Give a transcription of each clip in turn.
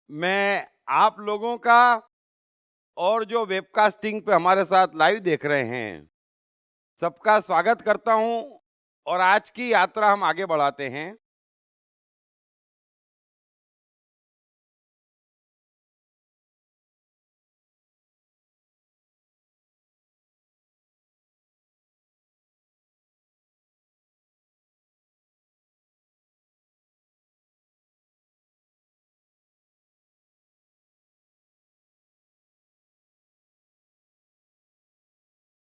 मैं आप लोगों का और जो वेबकास्टिंग पे हमारे साथ लाइव देख रहे हैं, सबका स्वागत करता हूं और आज की यात्रा हम आगे बढ़ाते हैं।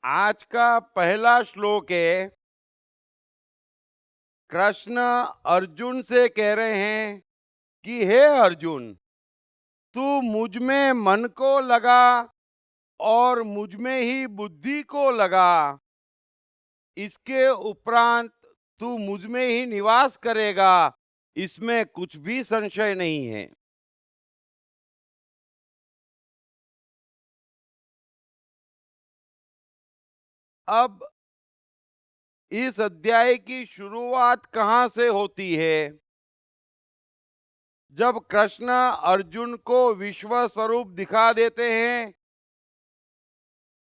आज का पहला श्लोक है, कृष्ण अर्जुन से कह रहे हैं कि हे अर्जुन, तू मुझ में मन को लगा और मुझ में ही बुद्धि को लगा। इसके उपरांत तू मुझ में ही निवास करेगा, इसमें कुछ भी संशय नहीं है। अब इस अध्याय की शुरुआत कहाँ से होती है? जब कृष्ण अर्जुन को विश्व स्वरूप दिखा देते हैं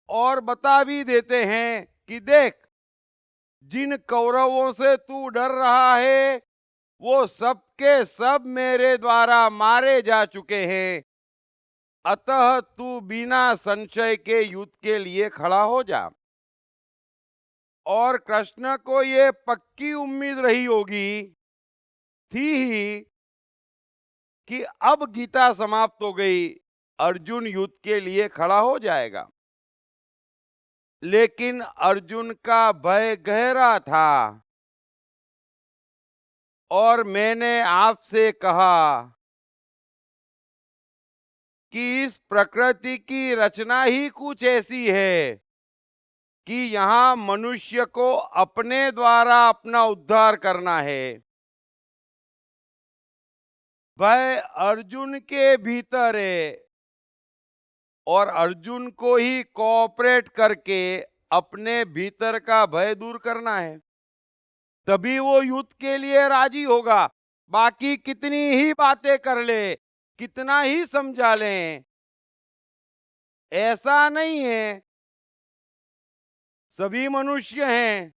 और बता भी देते हैं कि देख, जिन कौरवों से तू डर रहा है वो सब के सब मेरे द्वारा मारे जा चुके हैं। अतः तू बिना संशय के युद्ध के लिए खड़ा हो जा। और कृष्ण को ये पक्की उम्मीद रही होगी, थी ही, कि अब गीता समाप्त हो गई, अर्जुन युद्ध के लिए खड़ा हो जाएगा। लेकिन अर्जुन का भय गहरा था और मैंने आपसे कहा कि इस प्रकृति की रचना ही कुछ ऐसी है कि यहाँ मनुष्य को अपने द्वारा अपना उद्धार करना है। भय अर्जुन के भीतर है और अर्जुन को ही कोऑपरेट करके अपने भीतर का भय दूर करना है, तभी वो युद्ध के लिए राजी होगा। बाकी कितनी ही बातें कर ले, कितना ही समझा लें, ऐसा नहीं है। सभी मनुष्य हैं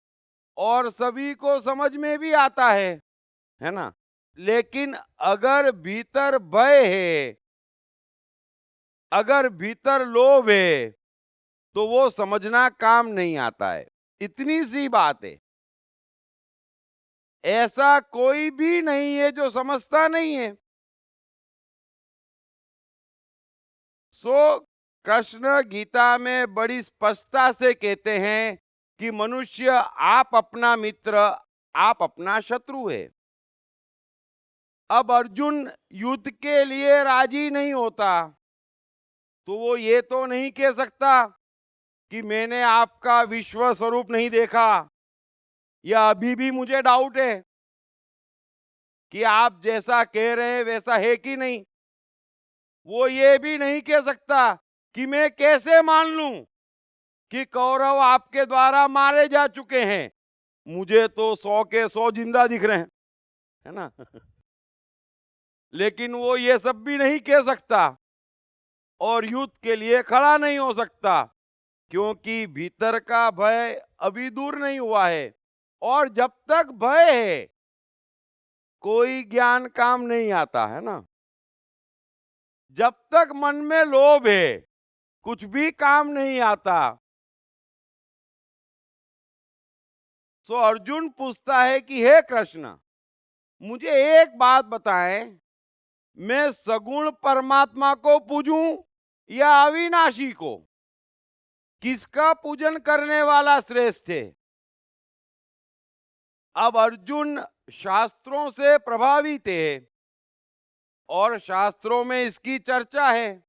और सभी को समझ में भी आता है ना? लेकिन अगर भीतर भय है, अगर भीतर लोभ है, तो वो समझना काम नहीं आता है। इतनी सी बात है। ऐसा कोई भी नहीं है जो समझता नहीं है। सो कृष्ण गीता में बड़ी स्पष्टता से कहते हैं कि मनुष्य आप अपना मित्र, आप अपना शत्रु है। अब अर्जुन युद्ध के लिए राजी नहीं होता तो वो ये तो नहीं कह सकता कि मैंने आपका विश्व स्वरूप नहीं देखा, या अभी भी मुझे डाउट है कि आप जैसा कह रहे हैं वैसा है कि नहीं। वो ये भी नहीं कह सकता कि मैं कैसे मान लूं कि कौरव आपके द्वारा मारे जा चुके हैं, मुझे तो 100 के 100 जिंदा दिख रहे हैं, है ना? लेकिन वो ये सब भी नहीं कह सकता और युद्ध के लिए खड़ा नहीं हो सकता, क्योंकि भीतर का भय अभी दूर नहीं हुआ है। और जब तक भय है, कोई ज्ञान काम नहीं आता, है ना? जब तक मन में लोभ है, कुछ भी काम नहीं आता। सो अर्जुन पूछता है कि हे कृष्ण, मुझे एक बात बताएं, मैं सगुण परमात्मा को पूजूं या अविनाशी को? किसका पूजन करने वाला श्रेष्ठ है? अब अर्जुन शास्त्रों से प्रभावित है और शास्त्रों में इसकी चर्चा है।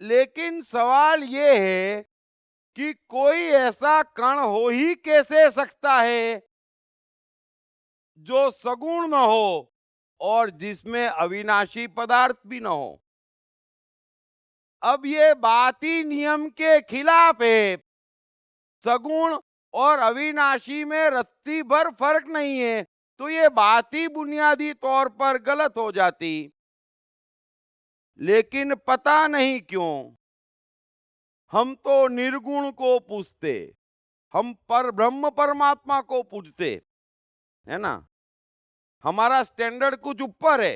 लेकिन सवाल ये है कि कोई ऐसा कण हो ही कैसे सकता है जो सगुण न हो और जिसमें अविनाशी पदार्थ भी न हो? अब ये बात ही नियम के खिलाफ है। सगुण और अविनाशी में रत्ती भर फर्क नहीं है, तो ये बात ही बुनियादी तौर पर गलत हो जाती। लेकिन पता नहीं क्यों हम तो निर्गुण को पूजते, हम पर ब्रह्म परमात्मा को पूजते, है ना। हमारा स्टैंडर्ड कुछ ऊपर है।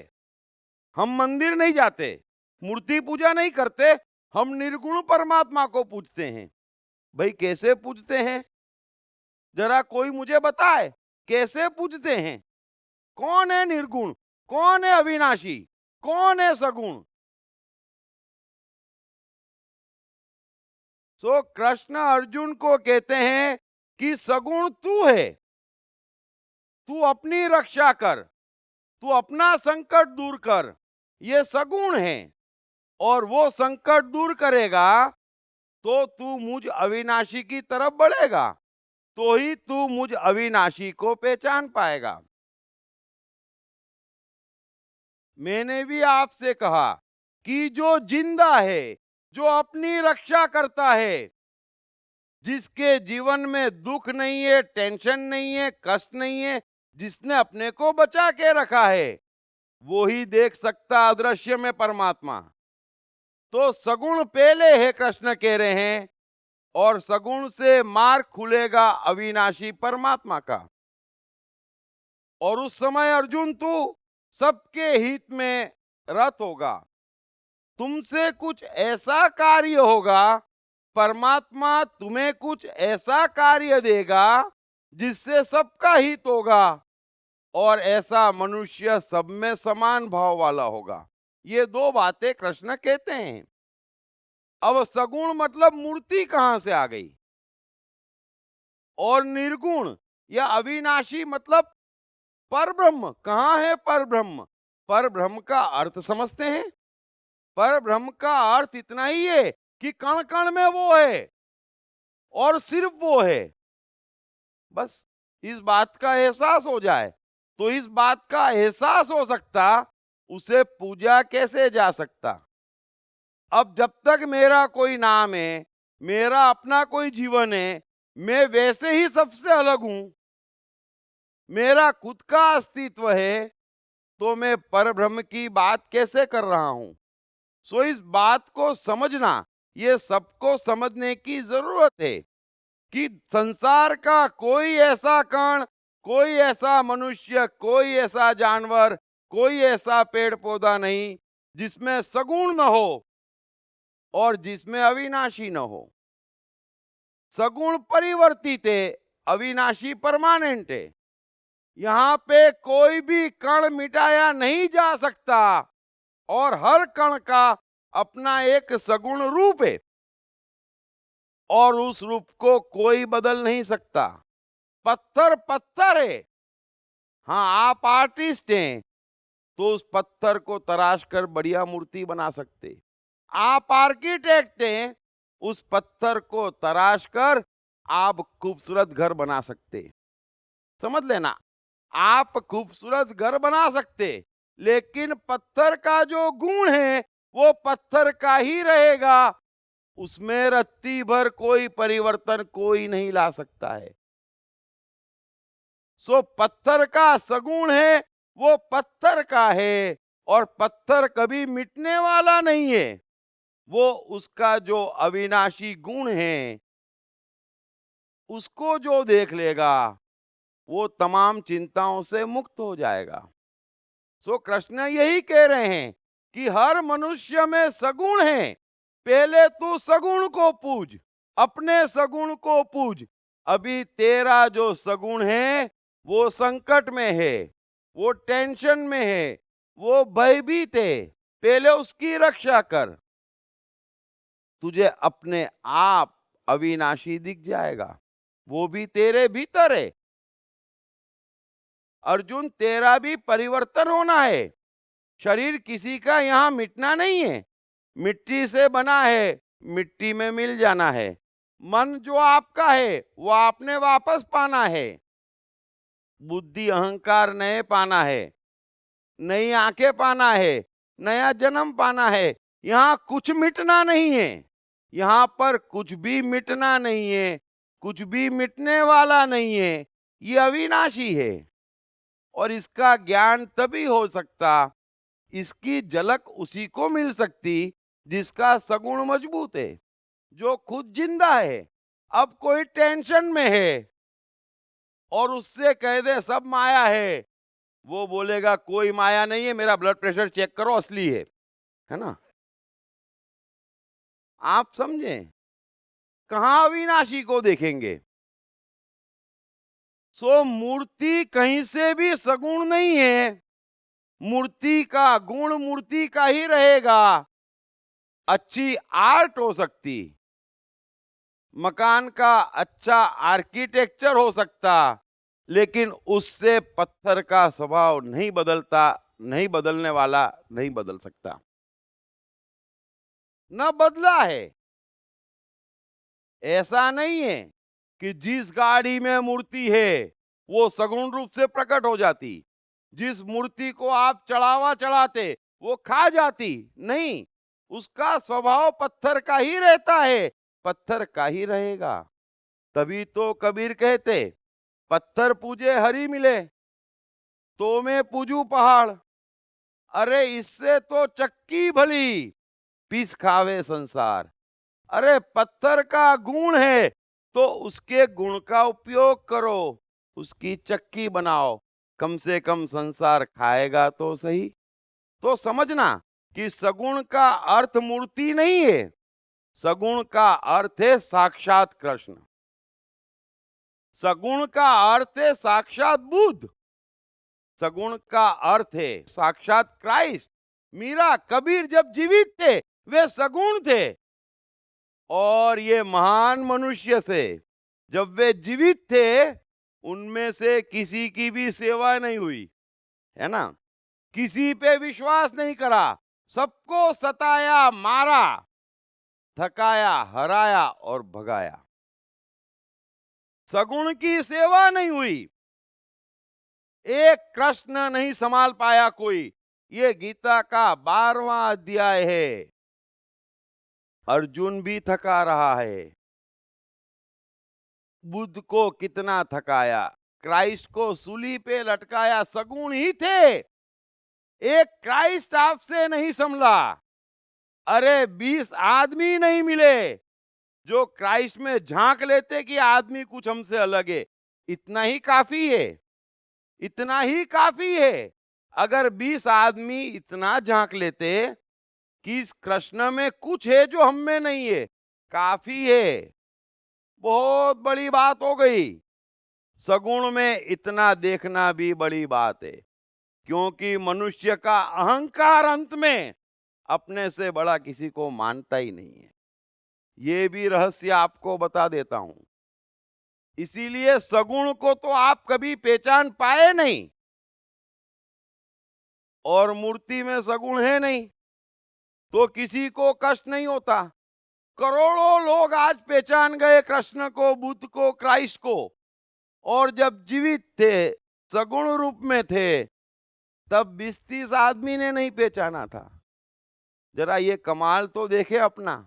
हम मंदिर नहीं जाते, मूर्ति पूजा नहीं करते, हम निर्गुण परमात्मा को पूजते हैं। भाई कैसे पूजते हैं? जरा कोई मुझे बताए, कैसे पूजते हैं? कौन है निर्गुण, कौन है अविनाशी, कौन है सगुण? सो कृष्ण अर्जुन को कहते हैं कि सगुण तू है, तू अपनी रक्षा कर, तू अपना संकट दूर कर, ये सगुण है। और वो संकट दूर करेगा तो तू मुझ अविनाशी की तरफ बढ़ेगा, तो ही तू मुझ अविनाशी को पहचान पाएगा। मैंने भी आपसे कहा कि जो जिंदा है, जो अपनी रक्षा करता है, जिसके जीवन में दुख नहीं है, टेंशन नहीं है, कष्ट नहीं है, जिसने अपने को बचा के रखा है, वो ही देख सकता अदृश्य में परमात्मा। तो सगुण पहले है, कृष्ण कह रहे हैं, और सगुण से मार्ग खुलेगा अविनाशी परमात्मा का। और उस समय अर्जुन तू सबके हित में रत होगा। तुमसे कुछ ऐसा कार्य होगा, परमात्मा तुम्हें कुछ ऐसा कार्य देगा जिससे सबका हित होगा, और ऐसा मनुष्य सब में समान भाव वाला होगा। ये दो बातें कृष्ण कहते हैं। अब सगुण मतलब मूर्ति कहां से आ गई, और निर्गुण या अविनाशी मतलब परब्रह्म कहां है? परब्रह्म, परब्रह्म का अर्थ समझते हैं? परब्रह्म का अर्थ इतना ही है कि कण कण में वो है, और सिर्फ वो है। बस इस बात का एहसास हो जाए तो इस बात का एहसास हो सकता, उसे पूजा कैसे जा सकता। अब जब तक मेरा कोई नाम है, मेरा अपना कोई जीवन है, मैं वैसे ही सबसे अलग हूं, मेरा खुद का अस्तित्व है, तो मैं परब्रह्म की बात कैसे कर रहा हूं? सो इस बात को समझना, ये सबको समझने की जरूरत है कि संसार का कोई ऐसा कण, कोई ऐसा मनुष्य, कोई ऐसा जानवर, कोई ऐसा पेड़ पौधा नहीं जिसमें सगुण न हो और जिसमें अविनाशी न हो। सगुण परिवर्तित है, अविनाशी परमानेंट है। यहां पे कोई भी कण मिटाया नहीं जा सकता, और हर कण का अपना एक सगुण रूप है, और उस रूप को कोई बदल नहीं सकता। पत्थर पत्थर है। हाँ, आप आर्टिस्ट हैं तो उस पत्थर को तराश कर बढ़िया मूर्ति बना सकते। आप आर्किटेक्ट हैं, उस पत्थर को तराश कर आप खूबसूरत घर बना सकते। समझ लेना, आप खूबसूरत घर बना सकते, लेकिन पत्थर का जो गुण है वो पत्थर का ही रहेगा। उसमें रत्ती भर कोई परिवर्तन कोई नहीं ला सकता है। सो पत्थर का सगुण है, वो पत्थर का है, और पत्थर कभी मिटने वाला नहीं है। वो उसका जो अविनाशी गुण है, उसको जो देख लेगा वो तमाम चिंताओं से मुक्त हो जाएगा। सो कृष्ण यही कह रहे हैं कि हर मनुष्य में सगुण है। पहले तू सगुण को पूज, अपने सगुण को पूज। अभी तेरा जो सगुण है वो संकट में है, वो टेंशन में है, वो भयभीत है। पहले उसकी रक्षा कर, तुझे अपने आप अविनाशी दिख जाएगा, वो भी तेरे भीतर है। अर्जुन, तेरा भी परिवर्तन होना है। शरीर किसी का यहां मिटना नहीं है, मिट्टी से बना है, मिट्टी में मिल जाना है। मन जो आपका है वो आपने वापस पाना है। बुद्धि अहंकार नए पाना है, नई आंखें पाना है, नया जन्म पाना है। यहां कुछ मिटना नहीं है, यहां पर कुछ भी मिटना नहीं है, कुछ भी मिटने वाला नहीं है। ये अविनाशी है। और इसका ज्ञान तभी हो सकता, इसकी झलक उसी को मिल सकती जिसका सगुण मजबूत है, जो खुद जिंदा है, अब कोई टेंशन में है, और उससे कह दे सब माया है, वो बोलेगा कोई माया नहीं है, मेरा ब्लड प्रेशर चेक करो, असली है ना। आप समझें, कहां अविनाशी को देखेंगे। सो मूर्ति कहीं से भी सगुण नहीं है, मूर्ति का गुण मूर्ति का ही रहेगा। अच्छी आर्ट हो सकती, मकान का अच्छा आर्किटेक्चर हो सकता, लेकिन उससे पत्थर का स्वभाव नहीं बदलता, नहीं बदलने वाला नहीं बदल सकता, न बदला है। ऐसा नहीं है कि जिस गाड़ी में मूर्ति है वो सगुण रूप से प्रकट हो जाती, जिस मूर्ति को आप चढ़ावा चढ़ाते वो खा जाती नहीं, उसका स्वभाव पत्थर का ही रहता है, पत्थर का ही रहेगा। तभी तो कबीर कहते, पत्थर पूजे हरि मिले, तो मैं पूजू पहाड़। अरे इससे तो चक्की भली, पीस खावे संसार। अरे पत्थर का गुण है तो उसके गुण का उपयोग करो, उसकी चक्की बनाओ, कम से कम संसार खाएगा तो सही। तो समझना कि सगुण का अर्थ मूर्ति नहीं है, सगुण का अर्थ है साक्षात कृष्ण, सगुण का अर्थ है साक्षात बुद्ध, सगुण का अर्थ है साक्षात क्राइस्ट। मीरा कबीर जब जीवित थे वे सगुण थे, और ये महान मनुष्य से जब वे जीवित थे उनमें से किसी की भी सेवा नहीं हुई, है ना, किसी पे विश्वास नहीं करा, सबको सताया, मारा, थकाया, हराया और भगाया। सगुण की सेवा नहीं हुई, एक कृष्ण नहीं संभाल पाया कोई। ये गीता का 12वां अध्याय है। अर्जुन भी थका रहा है, बुद्ध को कितना थकाया, क्राइस्ट को सूली पे लटकाया, सगुण ही थे। एक क्राइस्ट आपसे नहीं संभला, अरे 20 आदमी नहीं मिले जो क्राइस्ट में झांक लेते कि आदमी कुछ हमसे अलग है। इतना ही काफी है, इतना ही काफी है। अगर 20 आदमी इतना झांक लेते कि इस कृष्ण में कुछ है जो हम में नहीं है, काफी है, बहुत बड़ी बात हो गई। सगुण में इतना देखना भी बड़ी बात है, क्योंकि मनुष्य का अहंकार अंत में अपने से बड़ा किसी को मानता ही नहीं है। ये भी रहस्य आपको बता देता हूं। इसीलिए सगुण को तो आप कभी पहचान पाए नहीं, और मूर्ति में सगुण है नहीं तो किसी को कष्ट नहीं होता। करोड़ों लोग आज पहचान गए कृष्ण को, बुद्ध को, क्राइस्ट को, और जब जीवित थे, सगुण रूप में थे, तब 20-30 आदमी ने नहीं पहचाना था। जरा ये कमाल तो देखे अपना।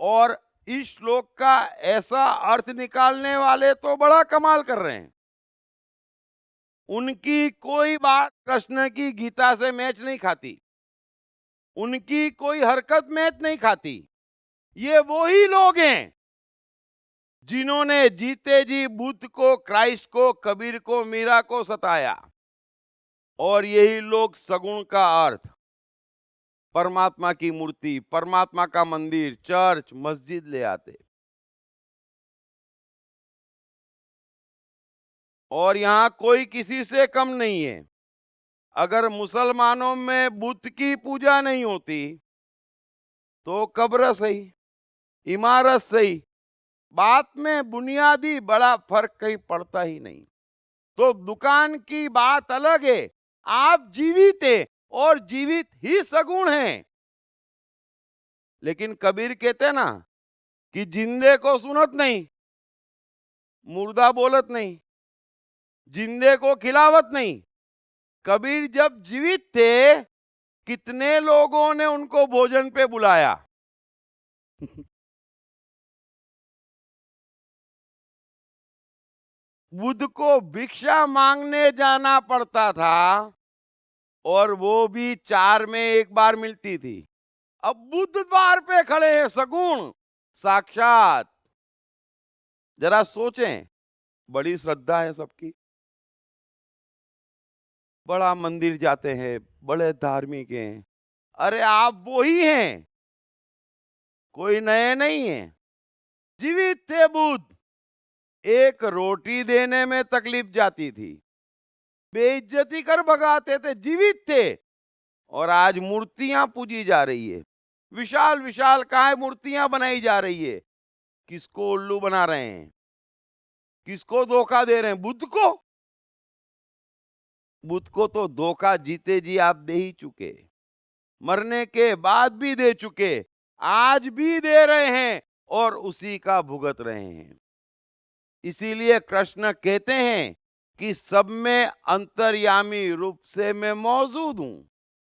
और इस श्लोक का ऐसा अर्थ निकालने वाले तो बड़ा कमाल कर रहे हैं। उनकी कोई बात कृष्ण की गीता से मैच नहीं खाती, उनकी कोई हरकत मैच नहीं खाती। ये वो ही लोग हैं जिन्होंने जीते जी बुद्ध को, क्राइस्ट को, कबीर को, मीरा को सताया। और यही लोग सगुण का अर्थ, परमात्मा की मूर्ति, परमात्मा का मंदिर, चर्च, मस्जिद ले आते। और यहां कोई किसी से कम नहीं है। अगर मुसलमानों में बुद्ध की पूजा नहीं होती तो कब्र सही, इमारत सही, बात में बुनियादी बड़ा फर्क कहीं पड़ता ही नहीं। तो दुकान की बात अलग है, आप जीवित है और जीवित ही सगुण हैं। लेकिन कबीर कहते ना कि जिंदे को सुनत नहीं, मुर्दा बोलत नहीं, जिंदे को खिलावत नहीं। कबीर जब जीवित थे कितने लोगों ने उनको भोजन पे बुलाया। बुद्ध को भिक्षा मांगने जाना पड़ता था और वो भी 4 में 1 बार मिलती थी। अब बुद्ध द्वार पे खड़े हैं सगुण साक्षात। जरा सोचें, बड़ी श्रद्धा है सबकी, बड़ा मंदिर जाते हैं, बड़े धार्मिक हैं। अरे आप वो ही हैं, कोई नए नहीं है। जीवित थे बुद्ध, एक रोटी देने में तकलीफ जाती थी, बेइज्जती कर भगाते थे, जीवित थे। और आज मूर्तियां पूजी जा रही है, विशाल विशाल काय मूर्तियां बनाई जा रही है। किसको उल्लू बना रहे हैं, किसको धोखा दे रहे हैं? बुद्ध को। बुद्ध को तो धोखा जीते जी आप दे ही चुके, मरने के बाद भी दे चुके, आज भी दे रहे हैं और उसी का भुगत रहे हैं। इसीलिए कृष्ण कहते हैं कि सब में अंतर्यामी रूप से मैं मौजूद हूं,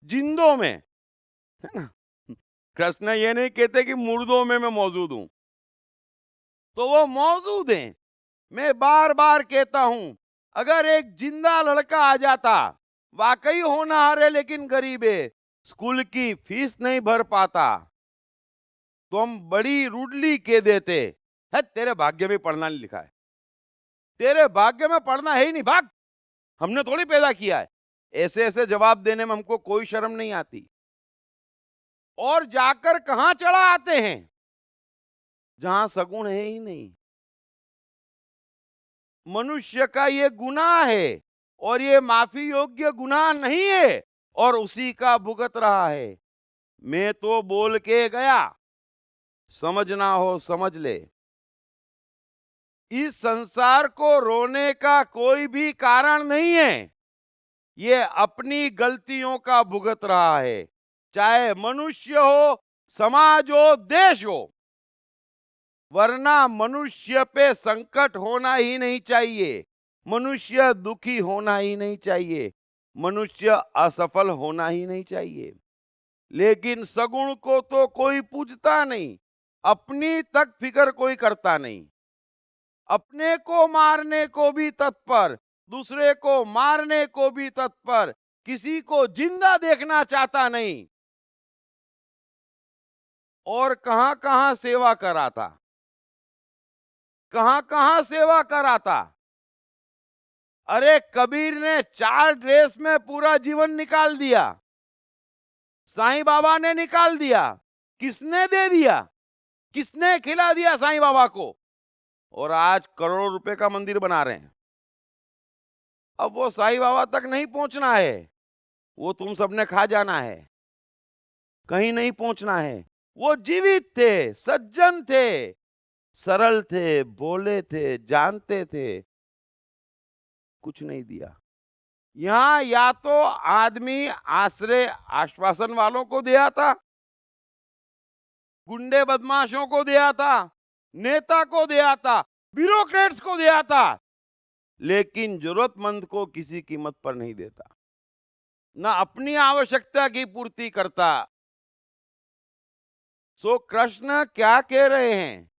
जिंदों में, है ना। कृष्ण ये नहीं कहते कि मुर्दों में मैं मौजूद हूं, तो वो मौजूद हैं। मैं बार बार कहता हूं, अगर एक जिंदा लड़का आ जाता, वाकई होनहार है लेकिन गरीब है, स्कूल की फीस नहीं भर पाता, तो हम बड़ी रूडली कह देते, है तेरे भाग्य में पढ़ना नहीं लिखा है, तेरे भाग्य में पढ़ना है ही नहीं, भाग, हमने थोड़ी पैदा किया है। ऐसे ऐसे जवाब देने में हमको कोई शर्म नहीं आती। और जाकर कहां चढ़ा आते हैं, जहां सगुण है ही नहीं। मनुष्य का ये गुनाह है और ये माफी योग्य गुनाह नहीं है और उसी का भुगत रहा है। मैं तो बोल के गया, समझना हो समझ ले। इस संसार को रोने का कोई भी कारण नहीं है, ये अपनी गलतियों का भुगत रहा है, चाहे मनुष्य हो, समाज हो, देश हो। वरना मनुष्य पे संकट होना ही नहीं चाहिए, मनुष्य दुखी होना ही नहीं चाहिए, मनुष्य असफल होना ही नहीं चाहिए। लेकिन सगुण को तो कोई पूजता नहीं, अपनी तक फिक्र कोई करता नहीं, अपने को मारने को भी तत्पर, दूसरे को मारने को भी तत्पर, किसी को जिंदा देखना चाहता नहीं। और कहां कहां सेवा कराता, कहां कहां सेवा कराता। अरे कबीर ने 4 ड्रेस में पूरा जीवन निकाल दिया, साईं बाबा ने निकाल दिया। किसने दे दिया, किसने खिला दिया साईं बाबा को? और आज करोड़ों रुपए का मंदिर बना रहे हैं। अब वो साईं बाबा तक नहीं पहुंचना है, वो तुम सबने खा जाना है, कहीं नहीं पहुंचना है। वो जीवित थे, सज्जन थे, सरल थे, भोले थे, जानते थे, कुछ नहीं दिया। यहां या तो आदमी आश्रय आश्वासन वालों को दिया था, गुंडे बदमाशों को दिया था, नेता को दिया था, ब्यूरोक्रेट्स को दिया था, लेकिन जरूरतमंद को किसी कीमत पर नहीं देता, ना अपनी आवश्यकता की पूर्ति करता। सो कृष्ण क्या कह रहे हैं?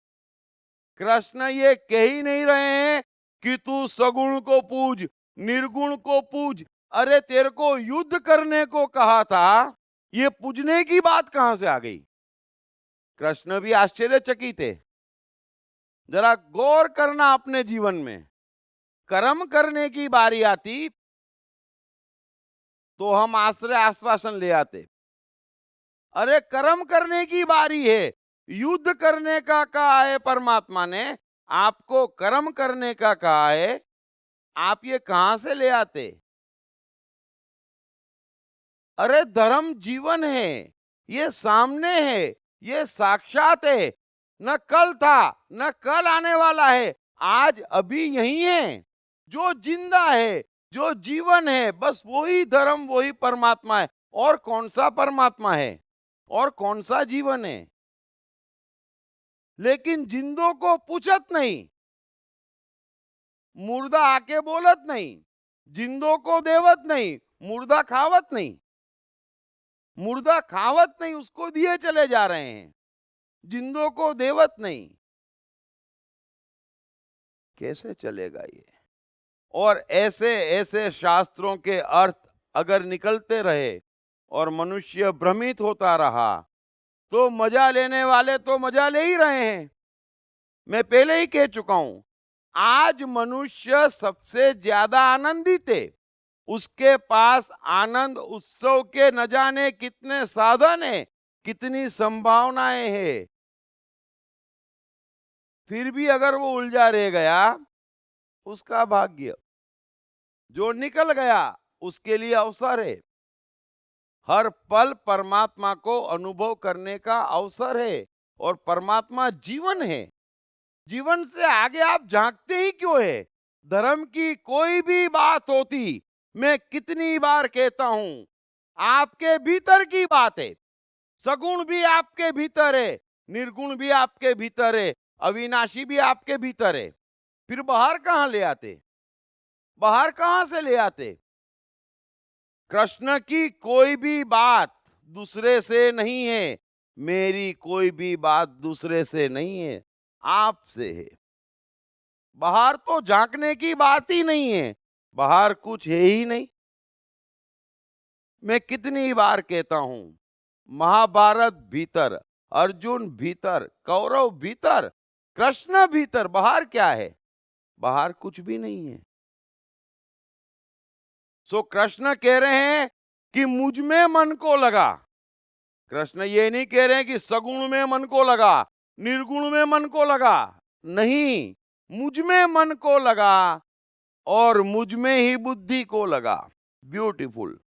कृष्ण ये कह ही नहीं रहे हैं कि तू सगुण को पूज, निर्गुण को पूज। अरे तेरे को युद्ध करने को कहा था, ये पूजने की बात कहां से आ गई? कृष्ण भी आश्चर्यचकित थे। जरा गौर करना अपने जीवन में, कर्म करने की बारी आती तो हम आश्रय आश्वासन ले आते। अरे कर्म करने की बारी है, युद्ध करने का कहा है परमात्मा ने, आपको कर्म करने का कहा है, आप ये कहां से ले आते? अरे धर्म जीवन है, ये सामने है, ये साक्षात है, न कल था न कल आने वाला है, आज अभी यही है। जो जिंदा है, जो जीवन है, बस वही धर्म, वही परमात्मा है। और कौन सा परमात्मा है और कौन सा जीवन है? लेकिन जिंदों को पूछत नहीं, मुर्दा आके बोलत नहीं, जिंदों को देवत नहीं, मुर्दा खावत नहीं, मुर्दा खावत नहीं, उसको दिए चले जा रहे हैं, जिंदों को देवत नहीं। कैसे चलेगा ये? और ऐसे ऐसे शास्त्रों के अर्थ अगर निकलते रहे और मनुष्य भ्रमित होता रहा, तो मजा लेने वाले तो मजा ले ही रहे हैं। मैं पहले ही कह चुका हूं, आज मनुष्य सबसे ज्यादा आनंदित है। उसके पास आनंद उत्सव के न जाने कितने साधन है, कितनी संभावनाएं हैं। फिर भी अगर वो उलझा रह गया, उसका भाग्य। जो निकल गया, उसके लिए अवसर है। हर पल परमात्मा को अनुभव करने का अवसर है, और परमात्मा जीवन है। जीवन से आगे आप झांकते ही क्यों है? धर्म की कोई भी बात होती, मैं कितनी बार कहता हूं, आपके भीतर की बात है। सगुण भी आपके भीतर है, निर्गुण भी आपके भीतर है, अविनाशी भी आपके भीतर है। फिर बाहर कहां ले आते? बाहर कहां से ले आते? कृष्ण की कोई भी बात दूसरे से नहीं है, मेरी कोई भी बात दूसरे से नहीं है, आपसे है। बाहर तो झांकने की बात ही नहीं है, बाहर कुछ है ही नहीं। मैं कितनी बार कहता हूं, महाभारत भीतर, अर्जुन भीतर, कौरव भीतर, कृष्ण भीतर, बाहर क्या है? बाहर कुछ भी नहीं है। सो कृष्ण कह रहे हैं कि मुझ में मन को लगा। कृष्ण ये नहीं कह रहे हैं कि सगुण में मन को लगा, निर्गुण में मन को लगा। नहीं, मुझ में मन को लगा और मुझ में ही बुद्धि को लगा। ब्यूटीफुल।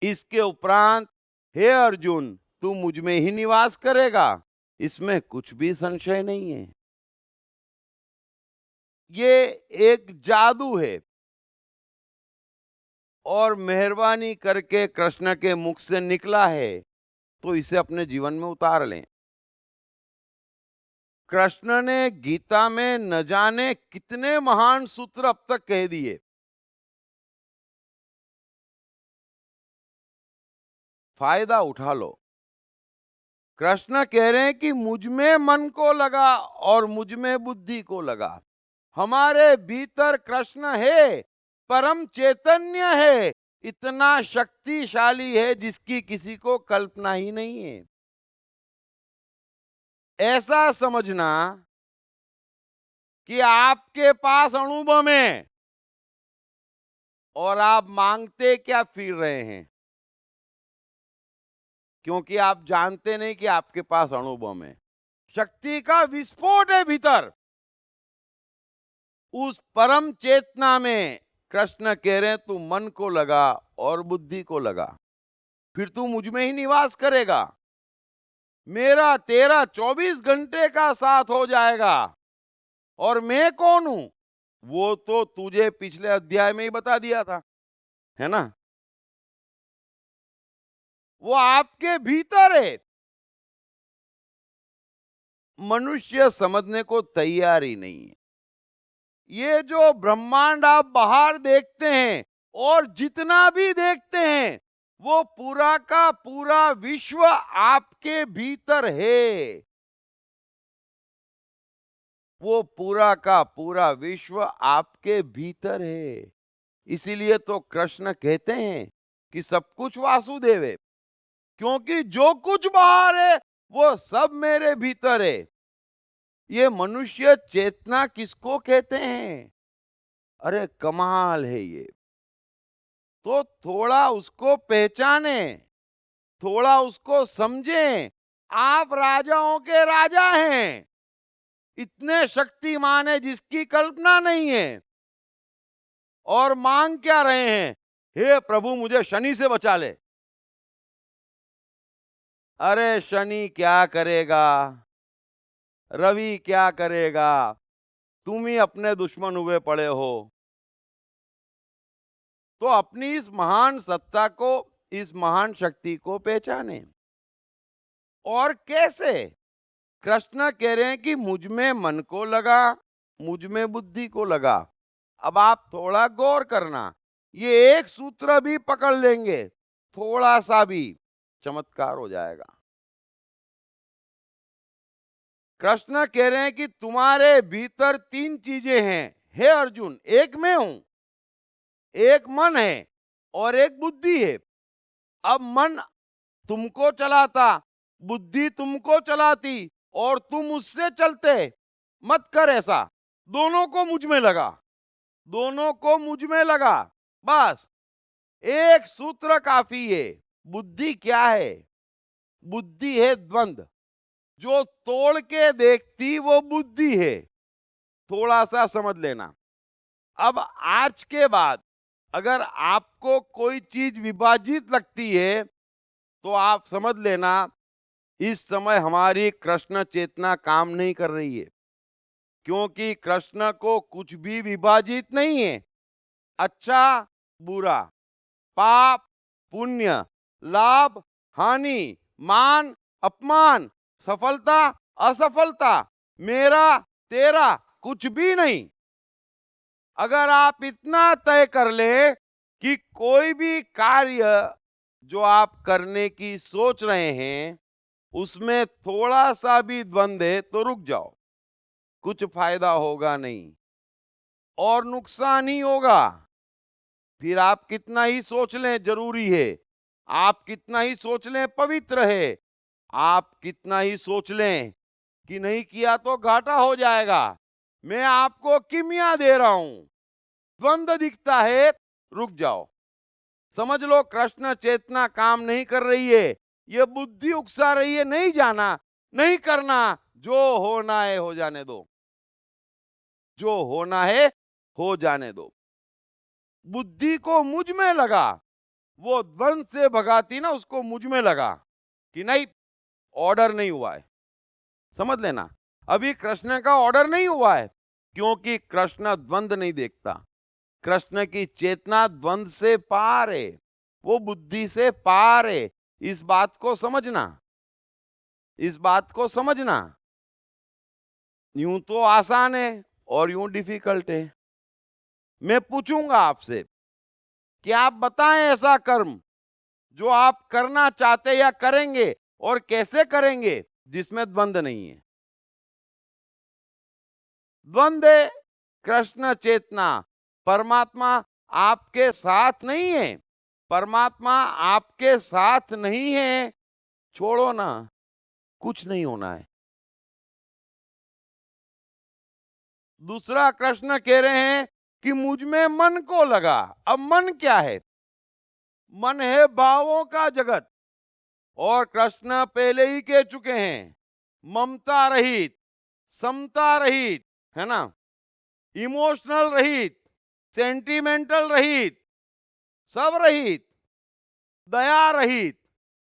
इसके उपरांत, हे अर्जुन, तू मुझ में ही निवास करेगा, इसमें कुछ भी संशय नहीं है। ये एक जादू है, और मेहरबानी करके कृष्ण के मुख से निकला है, तो इसे अपने जीवन में उतार लें। कृष्ण ने गीता में न जाने कितने महान सूत्र अब तक कह दिए। फायदा उठा लो। कृष्ण कह रहे हैं कि मुझ में मन को लगा और मुझ में बुद्धि को लगा। हमारे भीतर कृष्ण है, परम चैतन्य है, इतना शक्तिशाली है जिसकी किसी को कल्पना ही नहीं है। ऐसा समझना कि आपके पास अणुबम है और आप मांगते क्या फिर रहे हैं, क्योंकि आप जानते नहीं कि आपके पास अणुबम है। शक्ति का विस्फोट है भीतर। उस परम चेतना में कृष्ण कह रहे हैं, तू मन को लगा और बुद्धि को लगा, फिर तू मुझ में ही निवास करेगा। मेरा तेरा 24 घंटे का साथ हो जाएगा। और मैं कौन हूं, वो तो तुझे पिछले अध्याय में ही बता दिया था, है ना? वो आपके भीतर है। मनुष्य समझने को तैयार ही नहीं है। ये जो ब्रह्मांड आप बाहर देखते हैं और जितना भी देखते हैं, वो पूरा का पूरा विश्व आपके भीतर है। वो पूरा का पूरा विश्व आपके भीतर है। इसीलिए तो कृष्ण कहते हैं कि सब कुछ वासुदेव है, क्योंकि जो कुछ बाहर है वो सब मेरे भीतर है। ये मनुष्य चेतना किसको कहते हैं? अरे कमाल है ये। तो थोड़ा उसको पहचाने, थोड़ा उसको समझें। आप राजाओं के राजा हैं, इतने शक्तिमान है जिसकी कल्पना नहीं है, और मांग क्या रहे हैं? हे प्रभु, मुझे शनि से बचा ले। अरे शनि क्या करेगा, रवि क्या करेगा, तुम ही अपने दुश्मन हुए पड़े हो। तो अपनी इस महान सत्ता को, इस महान शक्ति को पहचाने। और कैसे? कृष्ण कह रहे हैं कि मुझ में मन को लगा, मुझ में बुद्धि को लगा। अब आप थोड़ा गौर करना, ये एक सूत्र भी पकड़ लेंगे, थोड़ा सा भी चमत्कार हो जाएगा। कृष्ण कह रहे हैं कि तुम्हारे भीतर तीन चीजें हैं, हे अर्जुन, एक मैं हूं, एक मन है और एक बुद्धि है। अब मन तुमको चलाता, बुद्धि तुमको चलाती और तुम उससे चलते। मत कर ऐसा। दोनों को मुझ में लगा, दोनों को मुझ में लगा। बस एक सूत्र काफी है। बुद्धि क्या है? बुद्धि है द्वंद। जो तोड़ के देखती वो बुद्धि है। थोड़ा सा समझ लेना। अब आज के बाद अगर आपको कोई चीज विभाजित लगती है तो आप समझ लेना इस समय हमारी कृष्ण चेतना काम नहीं कर रही है, क्योंकि कृष्ण को कुछ भी विभाजित नहीं है। अच्छा बुरा, पाप पुण्य, लाभ हानि, मान अपमान, सफलता असफलता, मेरा तेरा कुछ भी नहीं। अगर आप इतना तय कर ले कि कोई भी कार्य जो आप करने की सोच रहे हैं उसमें थोड़ा सा भी द्वंद्व है तो रुक जाओ। कुछ फायदा होगा नहीं और नुकसान ही होगा। फिर आप कितना ही सोच लें जरूरी है, आप कितना ही सोच लें पवित्र है, आप कितना ही सोच लें कि नहीं किया तो घाटा हो जाएगा, मैं आपको किमिया दे रहा हूं। द्वंद्व दिखता है, रुक जाओ। समझ लो कृष्ण चेतना काम नहीं कर रही है, ये बुद्धि उकसा रही है। नहीं जाना, नहीं करना, जो होना है हो जाने दो, जो होना है हो जाने दो। बुद्धि को मुझ में लगा, वो द्वंद से भगाती ना, उसको मुझ में लगा कि नहीं ऑर्डर नहीं हुआ है। समझ लेना अभी कृष्ण का ऑर्डर नहीं हुआ है, क्योंकि कृष्ण द्वंद नहीं देखता। कृष्ण की चेतना द्वंद से पार है, वो बुद्धि से पार है। इस बात को समझना, इस बात को समझना। यूं तो आसान है और यूं डिफिकल्ट है। मैं पूछूंगा आपसे कि आप बताएं ऐसा कर्म जो आप करना चाहते या करेंगे और कैसे करेंगे जिसमें द्वंद नहीं है। द्वंद है कृष्ण चेतना। परमात्मा आपके साथ नहीं है, परमात्मा आपके साथ नहीं है, छोड़ो ना, कुछ नहीं होना है। दूसरा कृष्ण कह रहे हैं कि मुझ में मन को लगा। अब मन क्या है? मन है भावों का जगत, और कृष्ण पहले ही कह चुके हैं ममता रहित, समता रहित, है ना, इमोशनल रहित, सेंटिमेंटल रहित, सब रहित, दया रहित,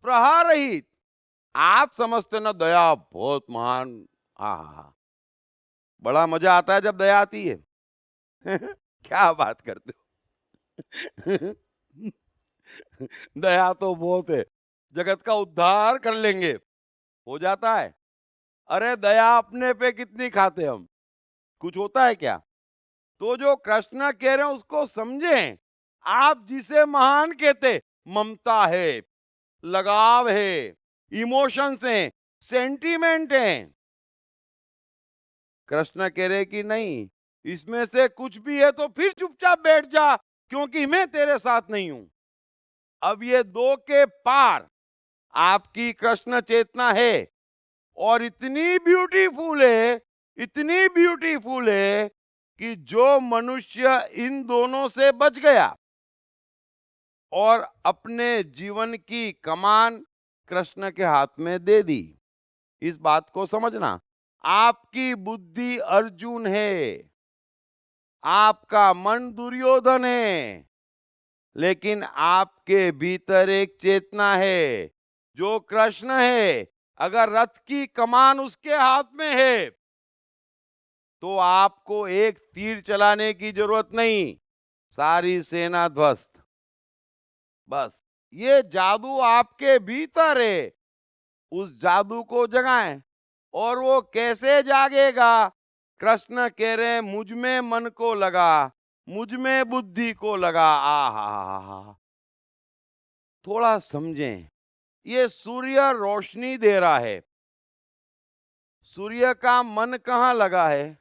प्रहार रहित। आप समझते ना दया बहुत महान, आहा बड़ा मजा आता है जब दया आती है। क्या बात करते हो। दया तो बहुत है, जगत का उद्धार कर लेंगे, हो जाता है। अरे दया अपने पे कितनी खाते हम, कुछ होता है क्या? तो जो कृष्ण कह रहे हैं उसको समझें। आप जिसे महान कहते, ममता है, लगाव है, इमोशंस हैं, सेंटीमेंट हैं। कृष्ण कह रहे कि नहीं, इसमें से कुछ भी है तो फिर चुपचाप बैठ जा, क्योंकि मैं तेरे साथ नहीं हूं। अब ये दो के पार आपकी कृष्ण चेतना है, और इतनी ब्यूटीफुल है, इतनी ब्यूटीफुल है कि जो मनुष्य इन दोनों से बच गया और अपने जीवन की कमान कृष्ण के हाथ में दे दी। इस बात को समझना। आपकी बुद्धि अर्जुन है, आपका मन दुर्योधन है, लेकिन आपके भीतर एक चेतना है जो कृष्ण है। अगर रथ की कमान उसके हाथ में है तो आपको एक तीर चलाने की जरूरत नहीं, सारी सेना ध्वस्त। बस ये जादू आपके भीतर है, उस जादू को जगाएं। और वो कैसे जागेगा? कृष्ण कह रहे हैं मुझ में मन को लगा, मुझ में बुद्धि को लगा। आहा, थोड़ा समझें। ये सूर्य रोशनी दे रहा है, सूर्य का मन कहाँ लगा है?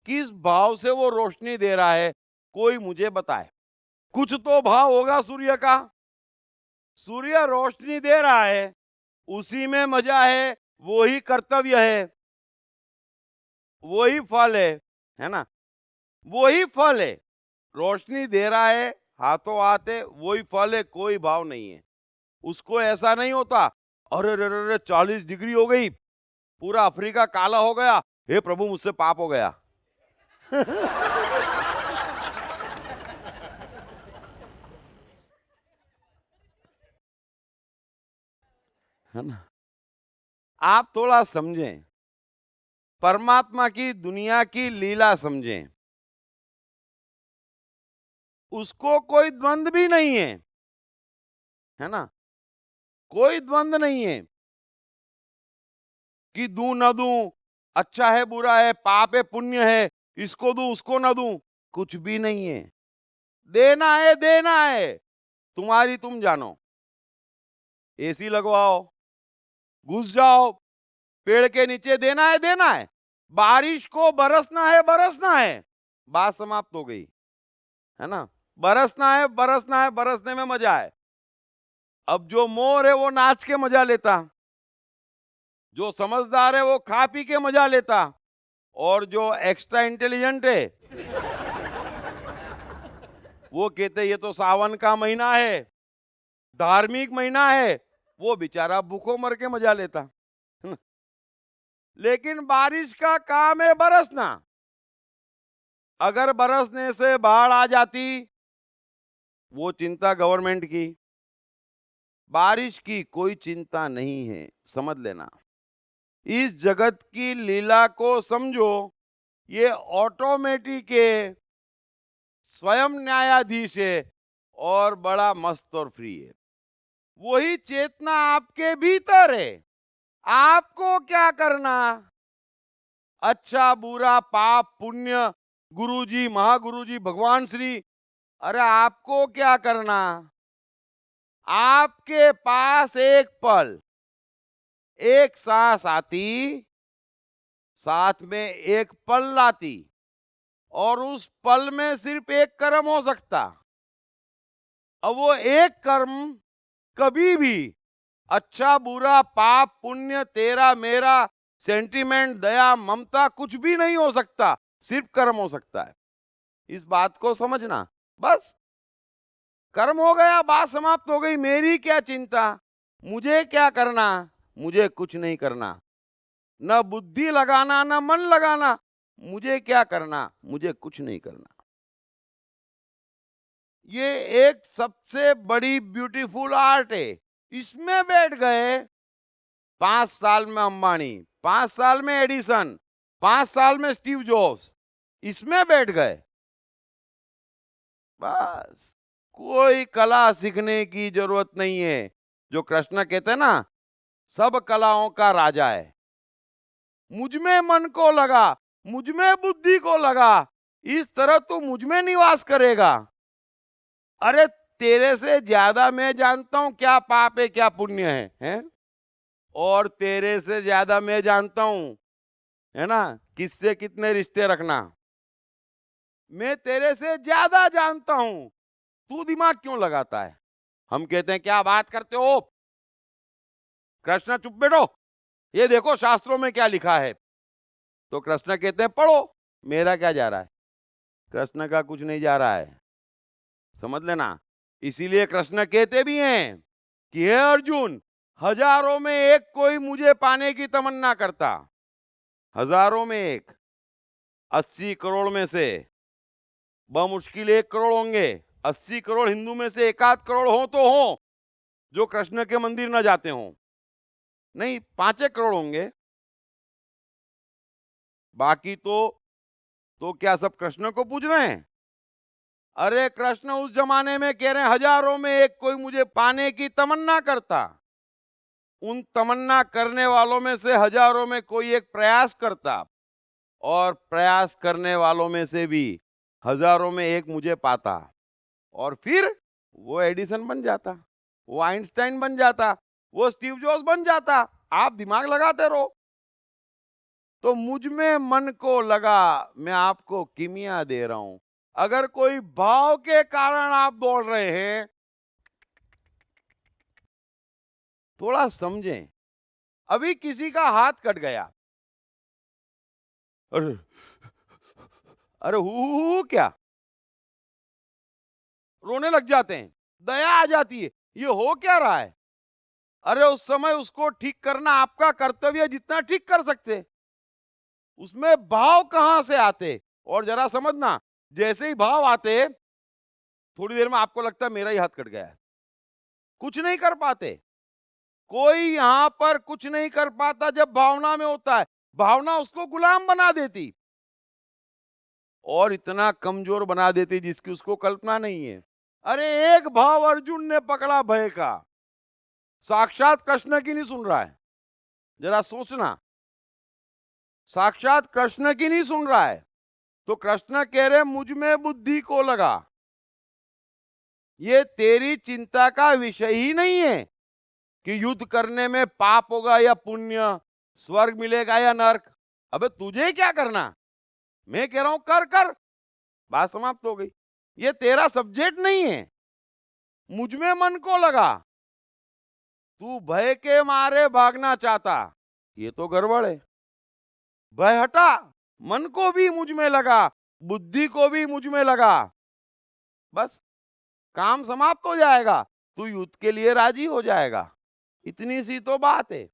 किस भाव से वो रोशनी दे रहा है, कोई मुझे बताए। कुछ तो भाव होगा सूर्य का। सूर्य रोशनी दे रहा है, उसी में मजा है, वो ही कर्तव्य है, वही फल है ना? वही फल है। रोशनी दे रहा है, हाथों हाथ है, वही फल है, कोई भाव नहीं है। उसको ऐसा नहीं होता, अरे रे रे रे 40 डिग्री हो गई, पूरा अफ्रीका काला हो गया, हे प्रभु मुझसे पाप हो गया। है ना? आप थोड़ा समझें, परमात्मा की दुनिया की लीला समझें। उसको कोई द्वंद भी नहीं है ना? कोई द्वंद नहीं है कि दूं न दूं, अच्छा है बुरा है, पाप है पुण्य है, इसको दूं उसको न दूं, कुछ भी नहीं है। देना है देना है, तुम्हारी तुम जानो। एसी लगवाओ, घुस जाओ, पेड़ के नीचे देना है, बारिश को बरसना है, बात समाप्त हो गई। है ना? बरसना है बरसना है, बरसने में मजा है। अब जो मोर है वो नाच के मजा लेता, जो समझदार है वो खा पी के मजा लेता, और जो एक्स्ट्रा इंटेलिजेंट है वो कहते ये तो सावन का महीना है, धार्मिक महीना है, वो बेचारा भूखों मर के मजा लेता। लेकिन बारिश का काम है बरसना। अगर बरसने से बाढ़ आ जाती, वो चिंता गवर्नमेंट की। बारिश की कोई चिंता नहीं है, समझ लेना। इस जगत की लीला को समझो, ये ऑटोमेटिक है, स्वयं न्यायाधीश है, और बड़ा मस्त और फ्री है। वही चेतना आपके भीतर है, आपको क्या करना, अच्छा बुरा पाप पुण्य, गुरुजी महागुरुजी भगवान श्री, अरे आपको क्या करना। आपके पास एक पल, एक सांस आती, साथ में एक पल लाती, और उस पल में सिर्फ एक कर्म हो सकता। अब वो एक कर्म कभी भी अच्छा बुरा पाप पुण्य तेरा मेरा सेंटिमेंट दया ममता कुछ भी नहीं हो सकता, सिर्फ कर्म हो सकता है। इस बात को समझना। बस कर्म हो गया, बात समाप्त हो गई। मेरी क्या चिंता, मुझे क्या करना, मुझे कुछ नहीं करना, न बुद्धि लगाना न मन लगाना, मुझे क्या करना, मुझे कुछ नहीं करना। ये एक सबसे बड़ी ब्यूटीफुल आर्ट है। इसमें बैठ गए 5 साल में अंबानी, 5 साल में एडिसन, 5 साल में स्टीव जॉब्स, इसमें बैठ गए। बस कोई कला सीखने की जरूरत नहीं है। जो कृष्ण कहते हैं ना, सब कलाओं का राजा है। मुझ में मन को लगा, मुझ में बुद्धि को लगा, इस तरह तू मुझ में निवास करेगा। अरे तेरे से ज्यादा मैं जानता हूं क्या पाप है क्या पुण्य है? और तेरे से ज्यादा मैं जानता हूं, है ना, किससे कितने रिश्ते रखना। मैं तेरे से ज्यादा जानता हूं, तू दिमाग क्यों लगाता है? हम कहते हैं क्या बात करते हो कृष्ण, चुप बैठो, ये देखो शास्त्रों में क्या लिखा है। तो कृष्ण कहते हैं पढ़ो, मेरा क्या जा रहा है? कृष्ण का कुछ नहीं जा रहा है, समझ लेना। इसीलिए कृष्ण कहते भी हैं कि हे अर्जुन, हजारों में एक कोई मुझे पाने की तमन्ना करता, हजारों में एक, 80 करोड़ में से बमुश्किल 1 करोड़ होंगे। 80 करोड़ हिंदू में से 1 आध करोड़ हो तो हो जो कृष्ण के मंदिर न जाते हों, नहीं 5 1 करोड़ होंगे। बाकी तो क्या सब कृष्ण को पूज रहे हैं? अरे कृष्ण उस जमाने में कह रहे हैं हजारों में एक कोई मुझे पाने की तमन्ना करता। उन तमन्ना करने वालों में से हजारों में कोई एक प्रयास करता, और प्रयास करने वालों में से भी हजारों में एक मुझे पाता, और फिर वो एडिसन बन जाता, वो आइंस्टाइन बन जाता, वो स्टीव जॉब्स बन जाता। आप दिमाग लगाते रहो। तो मुझ में मन को लगा, मैं आपको किमिया दे रहा हूं। अगर कोई भाव के कारण आप दौड़ रहे हैं, थोड़ा समझें। अभी किसी का हाथ कट गया, अरे अरे हु क्या, रोने लग जाते हैं, दया आ जाती है, ये हो क्या रहा है। अरे उस समय उसको ठीक करना आपका कर्तव्य है, जितना ठीक कर सकते। उसमें भाव कहां से आते? और जरा समझना, जैसे ही भाव आते, थोड़ी देर में आपको लगता है मेरा ही हाथ कट गया है। कुछ नहीं कर पाते। कोई यहां पर कुछ नहीं कर पाता जब भावना में होता है। भावना उसको गुलाम बना देती और इतना कमजोर बना देती जिसकी उसको कल्पना नहीं है। अरे एक भाव अर्जुन ने पकड़ा भय का, साक्षात कृष्ण की नहीं सुन रहा है। जरा सोचना, साक्षात कृष्ण की नहीं सुन रहा है। तो कृष्ण कह रहे मुझ में बुद्धि को लगा। ये तेरी चिंता का विषय ही नहीं है कि युद्ध करने में पाप होगा या पुण्य, स्वर्ग मिलेगा या नरक। अबे तुझे क्या करना, मैं कह रहा हूं कर कर, बात समाप्त हो गई। ये तेरा सब्जेक्ट नहीं है। मुझ में मन को लगा, तू भय के मारे भागना चाहता, ये तो गड़बड़ है। भय हटा, मन को भी मुझ में लगा, बुद्धि को भी मुझ में लगा, बस काम समाप्त हो जाएगा। तू युद्ध के लिए राजी हो जाएगा। इतनी सी तो बात है।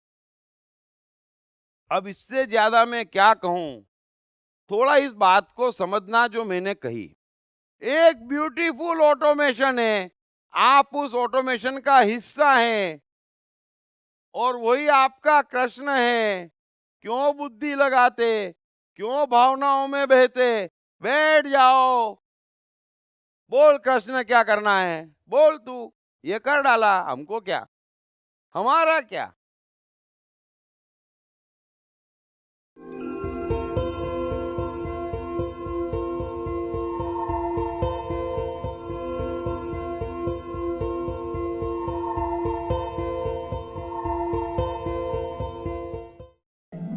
अब इससे ज्यादा मैं क्या कहूं। थोड़ा इस बात को समझना जो मैंने कही। एक ब्यूटीफुल ऑटोमेशन है, आप उस ऑटोमेशन का हिस्सा हैं और वही आपका कृष्ण है। क्यों बुद्धि लगाते, क्यों भावनाओं में बहते? बैठ जाओ, बोल कृष्ण क्या करना है, बोल तू। ये कर डाला, हमको क्या, हमारा क्या।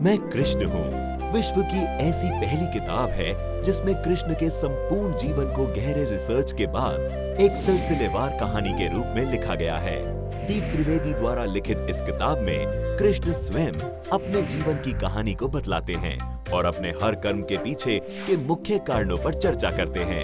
मैं कृष्ण हूँ विश्व की ऐसी पहली किताब है जिसमें कृष्ण के संपूर्ण जीवन को गहरे रिसर्च के बाद एक सिलसिलेवार कहानी के रूप में लिखा गया है। दीप त्रिवेदी द्वारा लिखित इस किताब में कृष्ण स्वयं अपने जीवन की कहानी को बतलाते हैं और अपने हर कर्म के पीछे के मुख्य कारणों पर चर्चा करते हैं।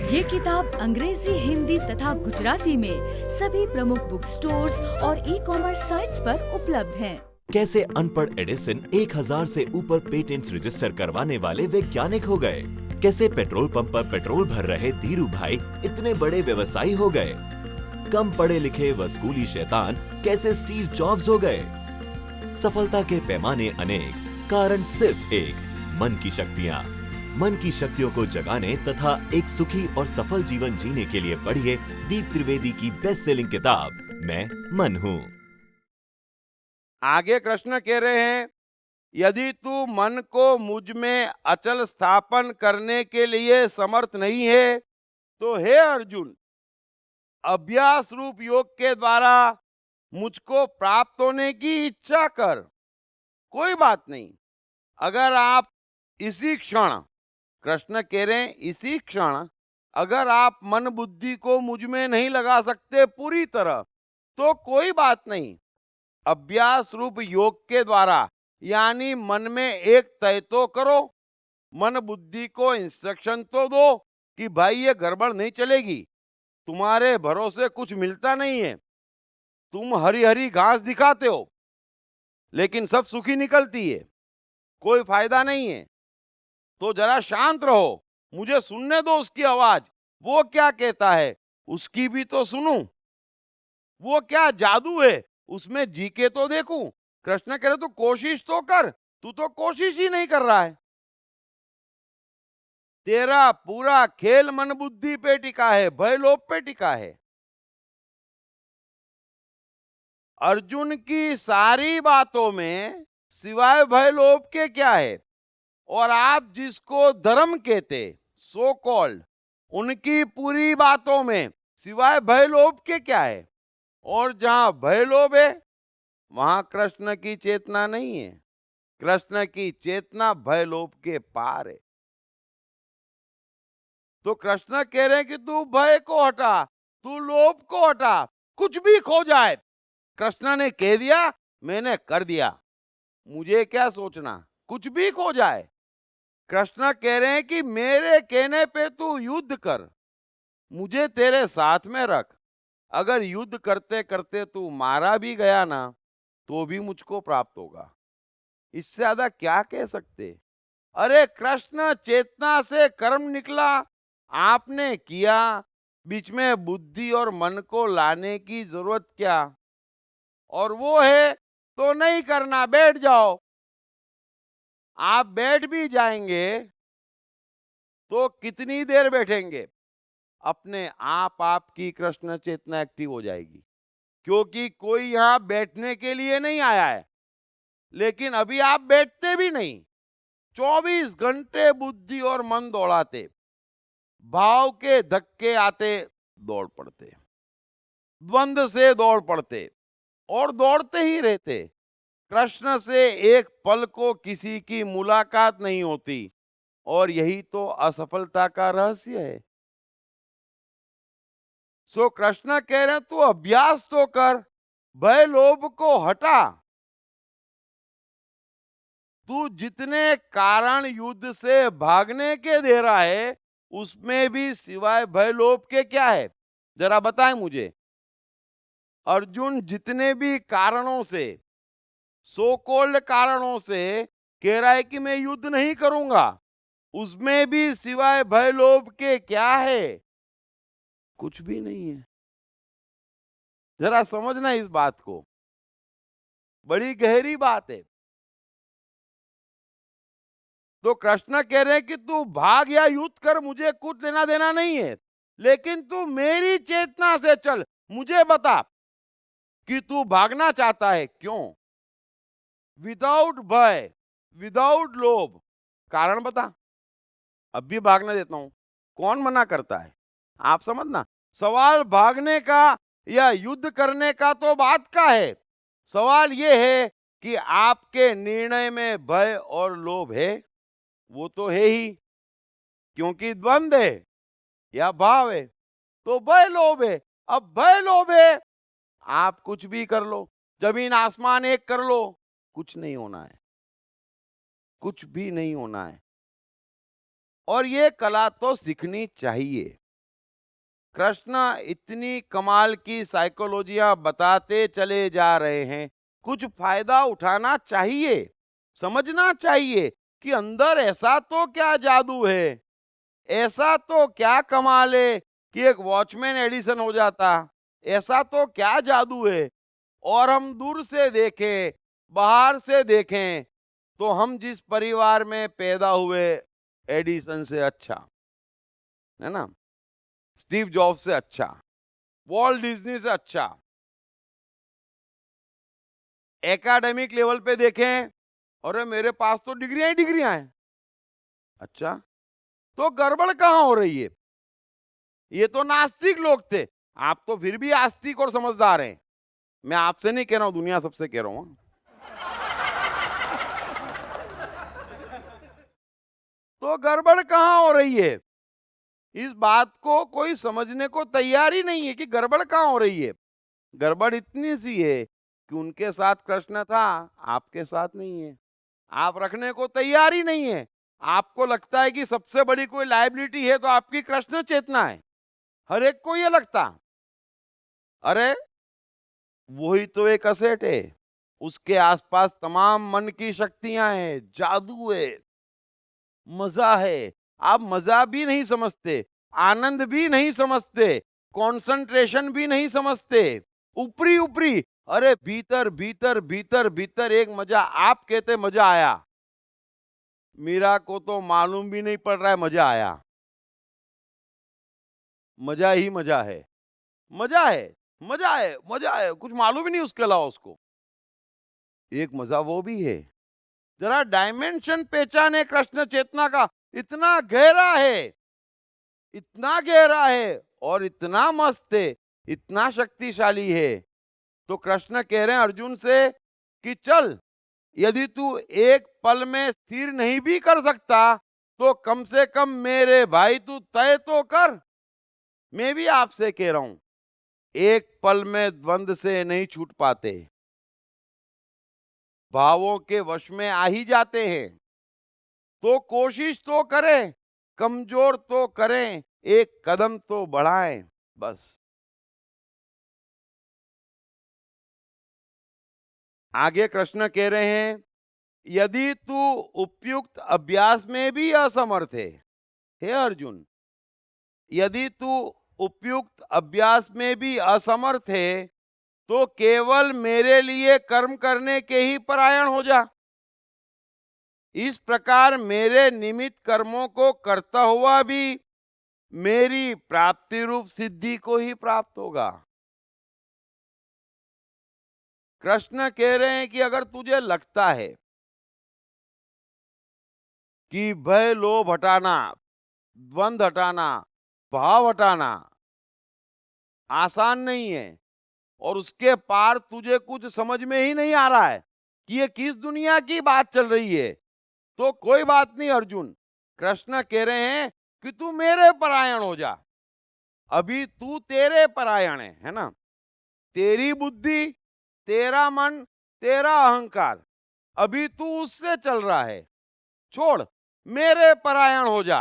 ये किताब अंग्रेजी, हिंदी तथा गुजराती में सभी प्रमुख बुक स्टोर्स और ई-कॉमर्स साइट्स पर उपलब्ध है। कैसे अनपढ़ एडिसन 1000 से ऊपर पेटेंट्स रजिस्टर करवाने वाले वैज्ञानिक हो गए, कैसे पेट्रोल पंप पर पेट्रोल भर रहे धीरू भाई इतने बड़े व्यवसायी हो गए, कम पढ़े लिखे व स्कूली शैतान कैसे स्टीव जॉब्स हो गए। सफलता के पैमाने अनेक, कारण सिर्फ एक, मन की शक्तियाँ। मन की शक्तियों को जगाने तथा एक सुखी और सफल जीवन जीने के लिए पढ़िए दीप त्रिवेदी की बेस्ट सेलिंग किताब मैं मन हूँ। आगे कृष्ण कह रहे हैं, यदि तू मन को मुझ में अचल स्थापन करने के लिए समर्थ नहीं है तो हे अर्जुन, अभ्यास रूप योग के द्वारा मुझको प्राप्त होने की इच्छा कर। कोई बात नहीं, अगर आप इसी क्षण, कृष्ण कह रहे हैं इसी क्षण, अगर आप मन बुद्धि को मुझ में नहीं लगा सकते पूरी तरह तो कोई बात नहीं। अभ्यास रूप योग के द्वारा, यानी मन में एक तय तो करो, मन बुद्धि को इंस्ट्रक्शन तो दो कि भाई ये गड़बड़ नहीं चलेगी, तुम्हारे भरोसे कुछ मिलता नहीं है, तुम हरी हरी घास दिखाते हो लेकिन सब सूखी निकलती है, कोई फायदा नहीं है। तो जरा शांत रहो, मुझे सुनने दो उसकी आवाज, वो क्या कहता है उसकी भी तो सुनूं। वो क्या जादू है उसमें जी के तो देखूं। कृष्ण कह रहे तू कोशिश तो कर, तू तो कोशिश ही नहीं कर रहा है। तेरा पूरा खेल मन बुद्धि पे टिका है, भय लोभ पे टिका है। अर्जुन की सारी बातों में सिवाय भय लोभ के क्या है? और आप जिसको धर्म कहते, सो कॉल्ड, उनकी पूरी बातों में सिवाय भय लोभ के क्या है? और जहां भय लोभ है वहां कृष्ण की चेतना नहीं है। कृष्ण की चेतना भय लोभ के पार है। तो कृष्ण कह रहे हैं कि तू भय को हटा, तू लोभ को हटा, कुछ भी खो जाए। कृष्ण ने कह दिया, मैंने कर दिया, मुझे क्या सोचना, कुछ भी खो जाए। कृष्ण कह रहे हैं कि मेरे कहने पे तू युद्ध कर, मुझे तेरे साथ में रख। अगर युद्ध करते करते तू मारा भी गया ना, तो भी मुझको प्राप्त होगा। इससे ज्यादा क्या कह सकते। अरे कृष्ण चेतना से कर्म निकला, आपने किया, बीच में बुद्धि और मन को लाने की जरूरत क्या। और वो है तो नहीं करना, बैठ जाओ। आप बैठ भी जाएंगे तो कितनी देर बैठेंगे, अपने आप आपकी कृष्ण चेतना एक्टिव हो जाएगी। क्योंकि कोई यहां बैठने के लिए नहीं आया है, लेकिन अभी आप बैठते भी नहीं, 24 घंटे बुद्धि और मन दौड़ाते, भाव के धक्के आते, दौड़ पड़ते, द्वंद्व से दौड़ पड़ते और दौड़ते ही रहते। कृष्ण से एक पल को किसी की मुलाकात नहीं होती, और यही तो असफलता का रहस्य है। सो कृष्ण कह रहे हैं तू अभ्यास तो कर, भय लोभ को हटा। तू जितने कारण युद्ध से भागने के दे रहा है, उसमें भी सिवाय भय लोभ के क्या है, जरा बताएं मुझे। अर्जुन जितने भी कारणों से, सो कॉल्ड कारणों से कह रहा है कि मैं युद्ध नहीं करूंगा, उसमें भी सिवाय भय लोभ के क्या है, कुछ भी नहीं है। जरा समझना इस बात को, बड़ी गहरी बात है। तो कृष्ण कह रहे हैं कि तू भाग या युद्ध कर, मुझे कुछ लेना देना नहीं है, लेकिन तू मेरी चेतना से चल। मुझे बता कि तू भागना चाहता है क्यों, विदाउट भय, विदाउट लोभ, कारण बता, अब भी भागने देता हूं। कौन मना करता है, आप समझना। सवाल भागने का या युद्ध करने का तो बात का है, सवाल यह है कि आपके निर्णय में भय और लोभ है। वो तो है ही, क्योंकि द्वंद्व है या भाव है, तो भय लोभ है। अब भय लोभ है, आप कुछ भी कर लो, जमीन आसमान एक कर लो, कुछ नहीं होना है, कुछ भी नहीं होना है। और ये कला तो सीखनी चाहिए। कृष्ण इतनी कमाल की साइकोलॉजियां बताते चले जा रहे हैं, कुछ फायदा उठाना चाहिए, समझना चाहिए कि अंदर ऐसा तो क्या जादू है, ऐसा तो क्या कमाल है कि एक वॉचमैन एडिसन हो जाता, ऐसा तो क्या जादू है। और हम दूर से देखें, बाहर से देखें, तो हम जिस परिवार में पैदा हुए, एडिसन से अच्छा है ना, स्टीव जॉब्स से अच्छा, वॉल्ट डिज्नी से अच्छा। एकेडमिक लेवल पे देखें, अरे मेरे पास तो डिग्रियां ही डिग्रियां हैं। अच्छा, तो गड़बड़ कहां हो रही है। ये तो नास्तिक लोग थे, आप तो फिर भी आस्तिक और समझदार हैं। मैं आपसे नहीं कह रहा हूं, दुनिया सबसे कह रहा हूं। तो गड़बड़ कहां हो रही है, इस बात को कोई समझने को तैयार ही नहीं है कि गड़बड़ कहां हो रही है। गड़बड़ इतनी सी है कि उनके साथ कृष्ण था, आपके साथ नहीं है। आप रखने को तैयार ही नहीं है। आपको लगता है कि सबसे बड़ी कोई लायबिलिटी है तो आपकी कृष्ण चेतना है, हर एक को ये लगता। अरे वही तो एक असेट है, उसके आसपास तमाम मन की शक्तियां हैं, जादू है, मजा है। आप मजा भी नहीं समझते, आनंद भी नहीं समझते, कंसंट्रेशन भी नहीं समझते, ऊपरी ऊपरी। अरे भीतर भीतर भीतर भीतर एक मजा, आप कहते मजा आया, मीरा को तो मालूम भी नहीं पड़ रहा है मजा आया। मजा ही मजा है, मजा है, मजा है, मजा है, कुछ मालूम ही नहीं उसके अलावा उसको। एक मजा वो भी है। जरा डायमेंशन पहचाने कृष्ण चेतना का, इतना गहरा है, इतना गहरा है और इतना मस्त है, इतना शक्तिशाली है। तो कृष्ण कह रहे हैं अर्जुन से कि चल, यदि तू एक पल में स्थिर नहीं भी कर सकता तो कम से कम मेरे भाई तू तय तो कर। मैं भी आपसे कह रहा हूं, एक पल में द्वंद से नहीं छूट पाते, भावों के वश में आ ही जाते हैं। तो कोशिश तो करें, कमजोर तो करें, एक कदम तो बढ़ाएं, बस। आगे कृष्ण कह रहे हैं, यदि तू उपयुक्त अभ्यास में भी असमर्थ है, हे अर्जुन, यदि तू उपयुक्त अभ्यास में भी असमर्थ है तो केवल मेरे लिए कर्म करने के ही परायण हो जा। इस प्रकार मेरे निमित्त कर्मों को करता हुआ भी मेरी प्राप्ति रूप सिद्धि को ही प्राप्त होगा। कृष्ण कह रहे हैं कि अगर तुझे लगता है कि भय लोभ हटाना, द्वंद हटाना, भाव हटाना आसान नहीं है और उसके पार तुझे कुछ समझ में ही नहीं आ रहा है कि ये किस दुनिया की बात चल रही है, तो कोई बात नहीं अर्जुन। कृष्ण कह रहे हैं कि तू मेरे परायण हो जा। अभी तू तेरे परायण है ना? तेरी बुद्धि, तेरा मन, तेरा अहंकार, अभी तू उससे चल रहा है। छोड़, मेरे परायण हो जा।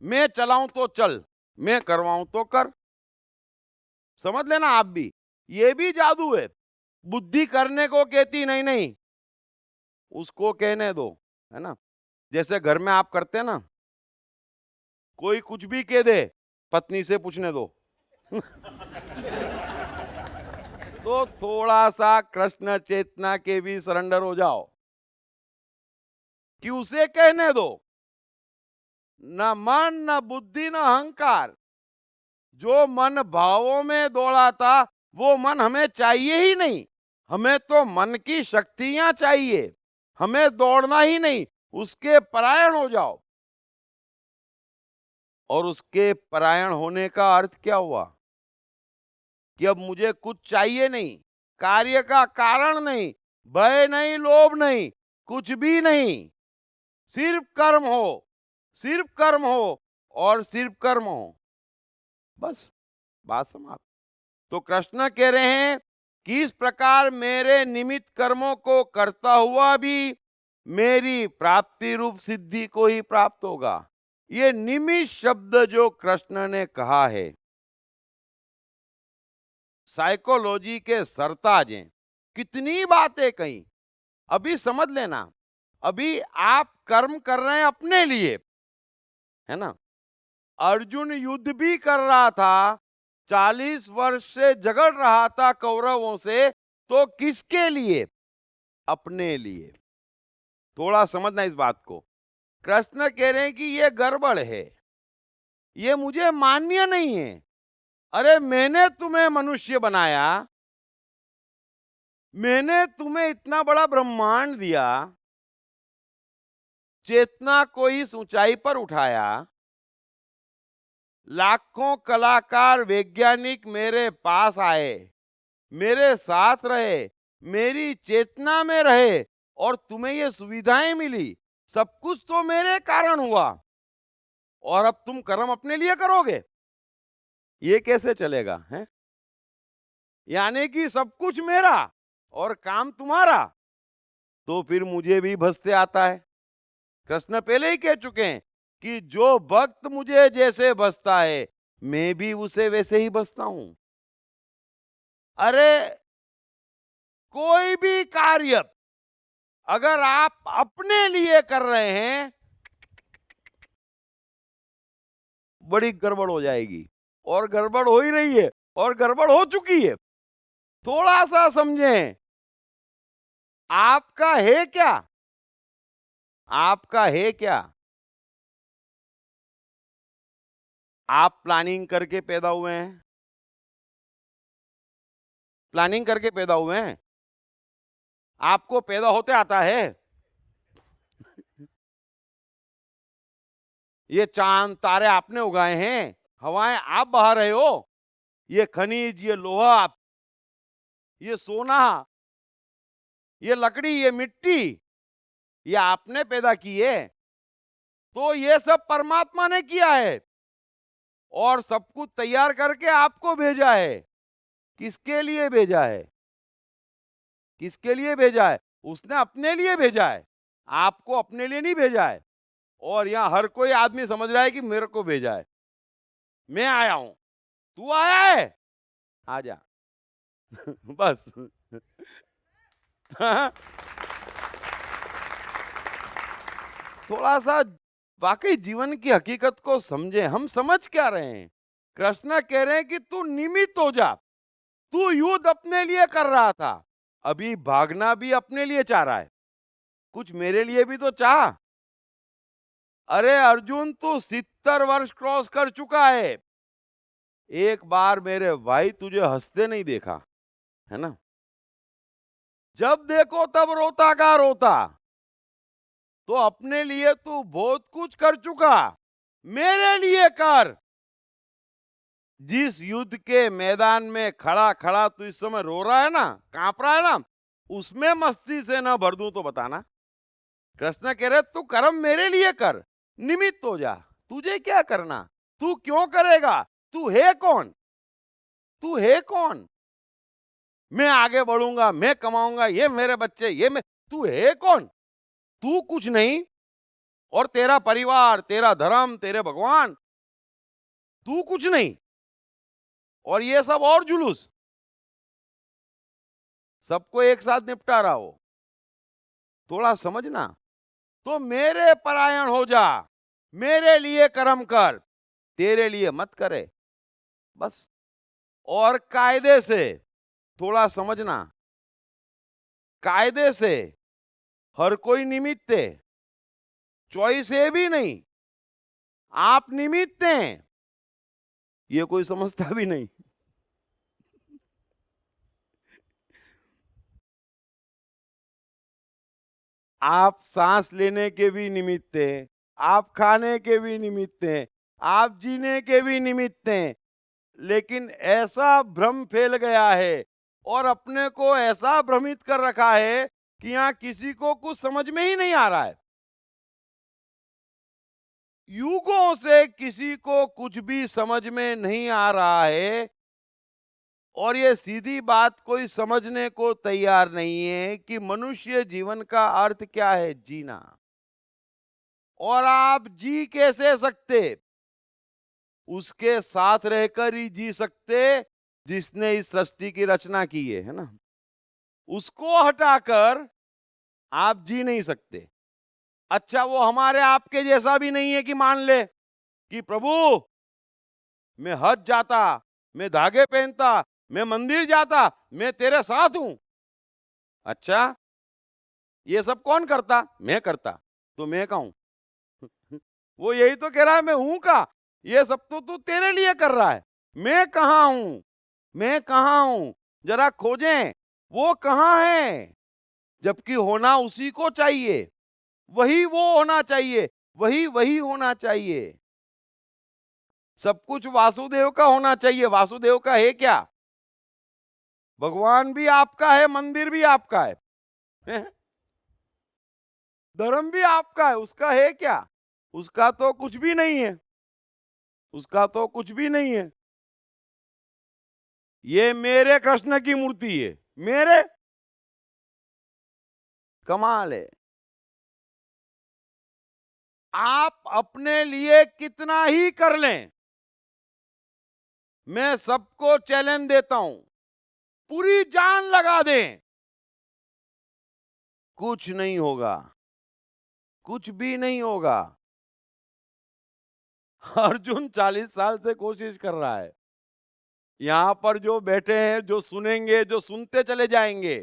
मैं चलाऊं तो चल, मैं करवाऊं तो कर। समझ लेना आप भी, ये भी जादू है। बुद्धि करने को कहती नहीं नहीं, उसको कहने दो, है ना? जैसे घर में आप करते हैं ना, कोई कुछ भी कह दे, पत्नी से पूछने दो। तो थोड़ा सा कृष्ण चेतना के भी सरेंडर हो जाओ कि उसे कहने दो। न मन, न बुद्धि, न अहंकार, जो मन भावों में दौड़ा था वो मन हमें चाहिए ही नहीं। हमें तो मन की शक्तियां चाहिए, हमें दौड़ना ही नहीं, उसके परायण हो जाओ। और उसके परायण होने का अर्थ क्या हुआ कि अब मुझे कुछ चाहिए नहीं, कार्य का कारण नहीं, भय नहीं, लोभ नहीं, कुछ भी नहीं, सिर्फ कर्म हो, सिर्फ कर्म हो और सिर्फ कर्म हो, बस, बात समाप्त। तो कृष्ण कह रहे हैं कि इस प्रकार मेरे निमित्त कर्मों को करता हुआ भी मेरी प्राप्ति रूप सिद्धि को ही प्राप्त होगा। ये निमित्त शब्द जो कृष्ण ने कहा है, साइकोलॉजी के सरताज हैं, कितनी बातें कही। अभी समझ लेना, अभी आप कर्म कर रहे हैं अपने लिए, है ना? अर्जुन युद्ध भी कर रहा था, 40 वर्ष से झगड़ रहा था कौरवों से, तो किसके लिए? अपने लिए। थोड़ा समझना इस बात को। कृष्ण कह रहे हैं कि ये गड़बड़ है, ये मुझे मान्य नहीं है। अरे मैंने तुम्हें मनुष्य बनाया, मैंने तुम्हें इतना बड़ा ब्रह्मांड दिया, चेतना को इस ऊंचाई पर उठाया, लाखों कलाकार वैज्ञानिक मेरे पास आए, मेरे साथ रहे, मेरी चेतना में रहे और तुम्हें ये सुविधाएं मिली, सब कुछ तो मेरे कारण हुआ। और अब तुम कर्म अपने लिए करोगे, ये कैसे चलेगा है? यानी कि सब कुछ मेरा और काम तुम्हारा, तो फिर मुझे भी भसते आता है। कृष्ण पहले ही कह चुके हैं कि जो भक्त मुझे जैसे भसता है मैं भी उसे वैसे ही भसता हूं। अरे कोई भी कार्य अगर आप अपने लिए कर रहे हैं, बड़ी गड़बड़ हो जाएगी, और गड़बड़ हो ही रही है और गड़बड़ हो चुकी है। थोड़ा सा समझें, आपका है क्या? आपका है क्या? आप प्लानिंग करके पैदा हुए हैं, प्लानिंग करके पैदा हुए हैं, आपको पैदा होते आता है? ये चांद तारे आपने उगाए हैं, हवाएं आप बहा रहे हो, ये खनिज, ये लोहा, ये सोना ये लकड़ी, ये मिट्टी, ये आपने पैदा की है। तो ये सब परमात्मा ने किया है और सब कुछ तैयार करके आपको भेजा है। किसके लिए भेजा है? किसके लिए भेजा है? उसने अपने लिए भेजा है, आपको अपने लिए नहीं भेजा है। और यहां हर कोई आदमी समझ रहा है कि मेरे को भेजा है, मैं आया हूं। तू आया है, आ जा। बस। थोड़ा सा वाकई जीवन की हकीकत को समझे। हम समझ क्या रहे हैं? कृष्ण कह रहे हैं कि तू निमित्त हो जा। तू युद्ध अपने लिए कर रहा था, अभी भागना भी अपने लिए चाह रहा है। कुछ मेरे लिए भी तो चाह। अरे अर्जुन, तू 70 वर्ष क्रॉस कर चुका है। एक बार मेरे भाई तुझे हंसते नहीं देखा है ना? जब देखो तब रोता का रोता। तो अपने लिए तू बहुत कुछ कर चुका, मेरे लिए कर। जिस युद्ध के मैदान में खड़ा खड़ा तू इस समय रो रहा है ना, कांप रहा है ना, उसमें मस्ती से ना भर दूं तो बताना। कृष्ण कह रहे तू कर्म मेरे लिए कर, निमित्त हो जा। तुझे क्या करना? तू क्यों करेगा? तू है कौन? तू है कौन? मैं आगे बढ़ूंगा, मैं कमाऊंगा, ये मेरे बच्चे, ये मैं। तू है कौन? तू कुछ नहीं, और तेरा परिवार, तेरा धर्म, तेरे भगवान, तू कुछ नहीं। और ये सब और जुलूस, सबको एक साथ निपटा रहा हो। थोड़ा समझना। तो मेरे परायण हो जा, मेरे लिए कर्म कर, तेरे लिए मत करे, बस। और कायदे से, थोड़ा समझना, कायदे से हर कोई निमित्त है, चॉइस है भी नहीं। आप निमित्त हैं, ये कोई समझता भी नहीं। आप सांस लेने के भी निमित्त हैं, आप खाने के भी निमित्त हैं, आप जीने के भी निमित्त हैं। लेकिन ऐसा भ्रम फैल गया है और अपने को ऐसा भ्रमित कर रखा है कि यहां किसी को कुछ समझ में ही नहीं आ रहा है। युगों से किसी को कुछ भी समझ में नहीं आ रहा है। और ये सीधी बात कोई समझने को तैयार नहीं है कि मनुष्य जीवन का अर्थ क्या है, जीना। और आप जी कैसे सकते? उसके साथ रहकर ही जी सकते जिसने इस सृष्टि की रचना की है ना? उसको हटाकर आप जी नहीं सकते। अच्छा, वो हमारे आपके जैसा भी नहीं है कि मान ले कि प्रभु मैं हज जाता, मैं धागे पहनता, मैं मंदिर जाता, मैं तेरे साथ हूं। अच्छा, ये सब कौन करता? मैं करता। तो मैं का हूं? वो यही तो कह रहा है, मैं हूं का। ये सब तो तू तेरे लिए कर रहा है। मैं कहां हूं? मैं कहां हूं? जरा खोजें, वो कहां है? जबकि होना उसी को चाहिए, वही वो होना चाहिए, वही वही होना चाहिए। सब कुछ वासुदेव का होना चाहिए। वासुदेव का है क्या? भगवान भी आपका है, मंदिर भी आपका है, धर्म भी आपका है, उसका है क्या? उसका तो कुछ भी नहीं है, उसका तो कुछ भी नहीं है। ये मेरे कृष्ण की मूर्ति है, मेरे। कमाल है। आप अपने लिए कितना ही कर लें, मैं सबको चैलेंज देता हूं, पूरी जान लगा दें, कुछ नहीं होगा, कुछ भी नहीं होगा। अर्जुन 40 साल से कोशिश कर रहा है। यहां पर जो बैठे हैं, जो सुनेंगे, जो सुनते चले जाएंगे,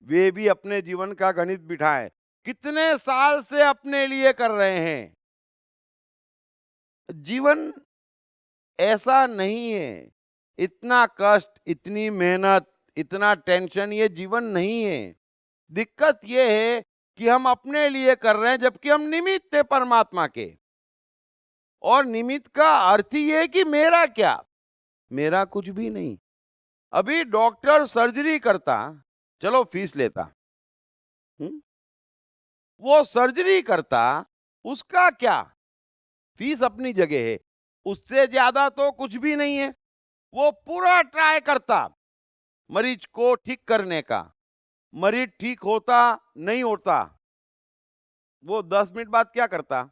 वे भी अपने जीवन का गणित बिठाएं। कितने साल से अपने लिए कर रहे हैं। जीवन ऐसा नहीं है, इतना कष्ट, इतनी मेहनत, इतना टेंशन, ये जीवन नहीं है। दिक्कत ये है कि हम अपने लिए कर रहे हैं, जबकि हम निमित्त है परमात्मा के। और निमित्त का अर्थ ही है कि मेरा क्या? मेरा कुछ भी नहीं। अभी डॉक्टर सर्जरी करता चलो फीस लेता। हम्म? वो सर्जरी करता, उसका क्या? फीस अपनी जगह है, उससे ज्यादा तो कुछ भी नहीं है। वो पूरा ट्राई करता मरीज को ठीक करने का। मरीज ठीक होता नहीं होता, वो 10 मिनट बाद क्या करता?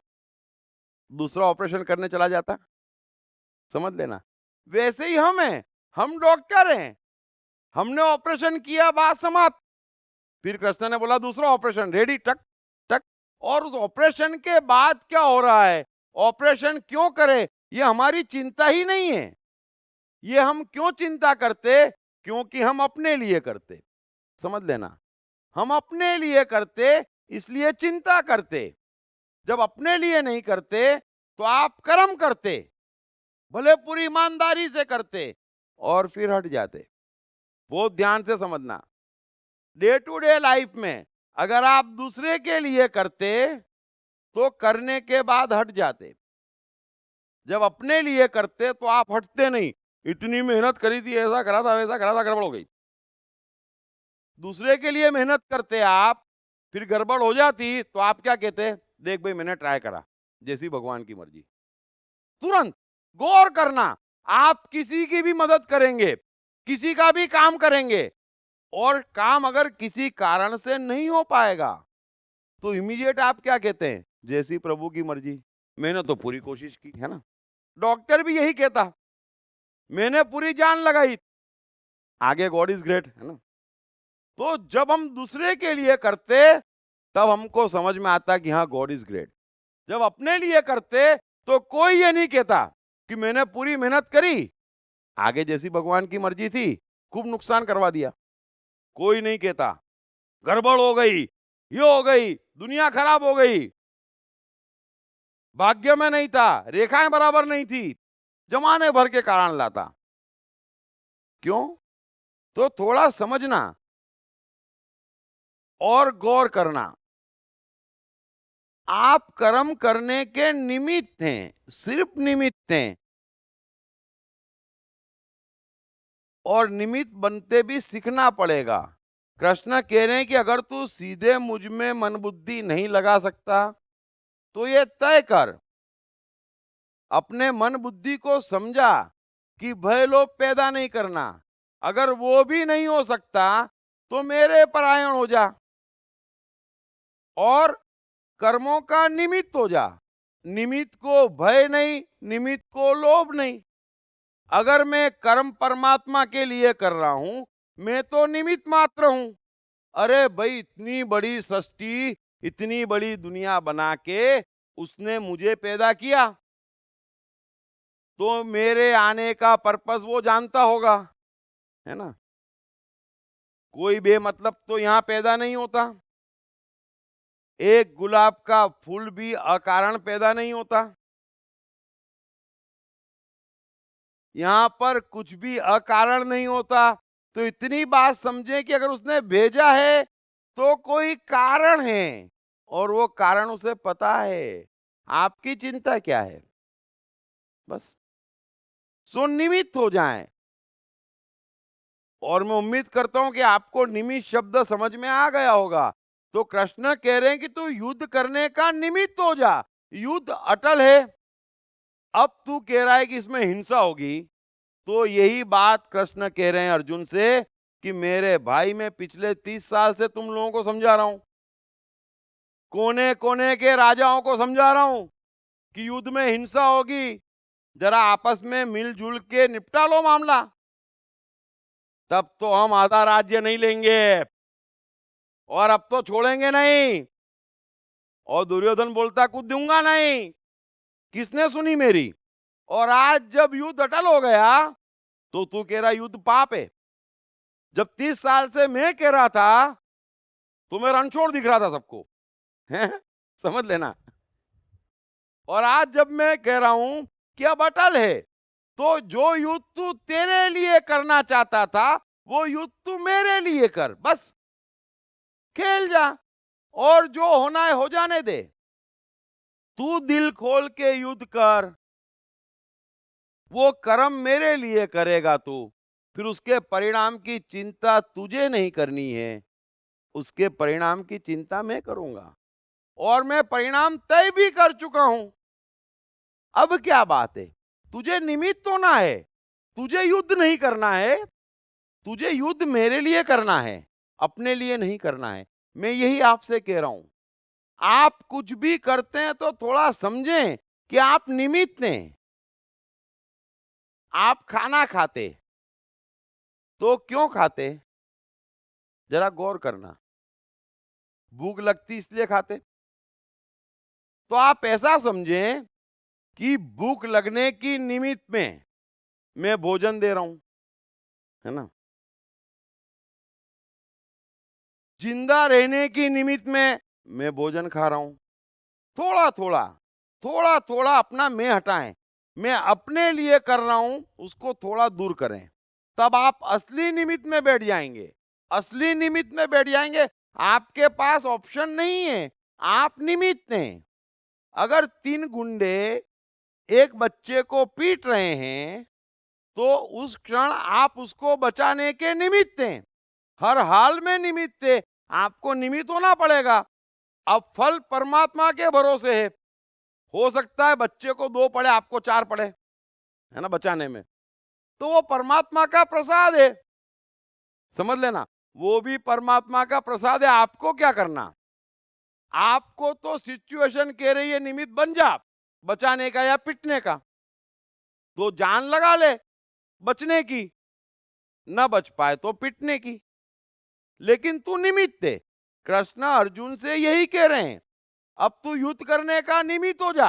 दूसरा ऑपरेशन करने चला जाता। समझ लेना, वैसे ही हम हैं, हम डॉक्टर हैं। हमने ऑपरेशन किया, बात समाप्त। फिर कृष्ण ने बोला दूसरा ऑपरेशन रेडी, टक टक। और उस ऑपरेशन के बाद क्या हो रहा है, ऑपरेशन क्यों करे, ये हमारी चिंता ही नहीं है। ये हम क्यों चिंता करते? क्योंकि हम अपने लिए करते। समझ लेना, हम अपने लिए करते, इसलिए चिंता करते। जब अपने लिए नहीं करते तो आप कर्म करते, भले पूरी ईमानदारी से करते, और फिर हट जाते। बहुत ध्यान से समझना, डे टू डे लाइफ में अगर आप दूसरे के लिए करते तो करने के बाद हट जाते। जब अपने लिए करते तो आप हटते नहीं। इतनी मेहनत करी थी, ऐसा करा था, वैसा करा था, गड़बड़ हो गई। दूसरे के लिए मेहनत करते आप, फिर गड़बड़ हो जाती तो आप क्या कहते? देख भाई, मैंने ट्राई करा, जैसी भगवान की मर्जी। तुरंत गौर करना, आप किसी की भी मदद करेंगे, किसी का भी काम करेंगे, और काम अगर किसी कारण से नहीं हो पाएगा तो इमीडिएट आप क्या कहते हैं? जैसी प्रभु की मर्जी, मैंने तो पूरी कोशिश की, है ना। डॉक्टर भी यही कहता, मैंने पूरी जान लगाई, आगे गॉड इज ग्रेट, है ना। तो जब हम दूसरे के लिए करते तब हमको समझ में आता कि हाँ, गॉड इज ग्रेट। जब अपने लिए करते तो कोई ये नहीं कहता कि मैंने पूरी मेहनत करी, आगे जैसी भगवान की मर्जी थी, खूब नुकसान करवा दिया। कोई नहीं कहता, गड़बड़ हो गई, ये हो गई, दुनिया खराब हो गई, भाग्य में नहीं था, रेखाएं बराबर नहीं थी, जमाने भर के कारण लाता। क्यों? तो थोड़ा समझना और गौर करना। आप कर्म करने के निमित्त हैं, सिर्फ निमित्त हैं, और निमित्त बनते भी सीखना पड़ेगा। कृष्ण कह रहे हैं कि अगर तू सीधे मुझ में मन बुद्धि नहीं लगा सकता तो ये तय कर, अपने मन बुद्धि को समझा कि भय लोभ पैदा नहीं करना। अगर वो भी नहीं हो सकता तो मेरे परायण हो जा और कर्मों का निमित्त हो जा। निमित्त को भय नहीं, निमित्त को लोभ नहीं। अगर मैं कर्म परमात्मा के लिए कर रहा हूं, मैं तो निमित्त मात्र हूं। अरे भाई, इतनी बड़ी सृष्टि, इतनी बड़ी दुनिया बना के उसने मुझे पैदा किया, तो मेरे आने का पर्पस वो जानता होगा, है ना। कोई बेमतलब तो यहां पैदा नहीं होता। एक गुलाब का फूल भी अकारण पैदा नहीं होता। यहां पर कुछ भी अकारण नहीं होता। तो इतनी बात समझें कि अगर उसने भेजा है तो कोई कारण है, और वो कारण उसे पता है। आपकी चिंता क्या है? बस सो निमित्त हो जाएं। और मैं उम्मीद करता हूं कि आपको निमित्त शब्द समझ में आ गया होगा। तो कृष्ण कह रहे हैं कि तू युद्ध करने का निमित्त हो जा। युद्ध अटल है। अब तू कह रहा है कि इसमें हिंसा होगी, तो यही बात कृष्ण कह रहे हैं अर्जुन से कि मेरे भाई, मैं पिछले 30 साल से तुम लोगों को समझा रहा हूं, कोने कोने के राजाओं को समझा रहा हूं कि युद्ध में हिंसा होगी, जरा आपस में मिलजुल के निपटा लो मामला। तब तो हम आधा राज्य नहीं लेंगे, और अब तो छोड़ेंगे नहीं। और दुर्योधन बोलता कुछ दूंगा नहीं, किसने सुनी मेरी। और आज जब युद्ध अटल हो गया तो तू कह रहा युद्ध पाप है। जब 30 साल से मैं कह रहा था तो मैं रणछोड़ दिख रहा था सबको, हैं? समझ लेना। और आज जब मैं कह रहा हूं कि अब अटल है, तो जो युद्ध तू तेरे लिए करना चाहता था वो युद्ध तू मेरे लिए कर, बस खेल जा, और जो होना है हो जाने दे। तू दिल खोल के युद्ध कर, वो कर्म मेरे लिए करेगा तू, फिर उसके परिणाम की चिंता तुझे नहीं करनी है, उसके परिणाम की चिंता मैं करूंगा, और मैं परिणाम तय भी कर चुका हूं। अब क्या बात है? तुझे निमित्त होना है, तुझे युद्ध नहीं करना है, तुझे युद्ध मेरे लिए करना है, अपने लिए नहीं करना है। मैं यही आपसे कह रहा हूं, आप कुछ भी करते हैं तो थोड़ा समझें कि आप निमित्त हैं। आप खाना खाते तो क्यों खाते? जरा गौर करना। भूख लगती इसलिए खाते। तो आप ऐसा समझें कि भूख लगने की निमित्त में मैं भोजन दे रहा हूं, है ना? जिंदा रहने की निमित्त में मैं भोजन खा रहा हूं। थोड़ा थोड़ा, थोड़ा थोड़ा अपना मैं हटाएं। मैं अपने लिए कर रहा हूं, उसको थोड़ा दूर करें। तब आप असली निमित्त में बैठ जाएंगे। असली निमित्त में बैठ जाएंगे। आपके पास ऑप्शन नहीं है, आप निमित्त हैं। अगर 3 गुंडे एक बच्चे को पीट रहे हैं तो उस क्षण आप उसको बचाने के निमित्त हैं। हर हाल में निमित्त है। आपको निमित्त होना पड़ेगा। अब फल परमात्मा के भरोसे है। हो सकता है बच्चे को 2 पड़े, आपको 4 पड़े, है ना, बचाने में। तो वो परमात्मा का प्रसाद है, समझ लेना। वो भी परमात्मा का प्रसाद है। आपको क्या करना? आपको तो सिचुएशन कह रही है निमित्त बन जा, बचाने का या पिटने का। तो जान लगा ले बचने की, न बच पाए तो पिटने की। लेकिन तू निमित्त है। कृष्ण अर्जुन से यही कह रहे हैं, अब तू युद्ध करने का निमित्त हो जा।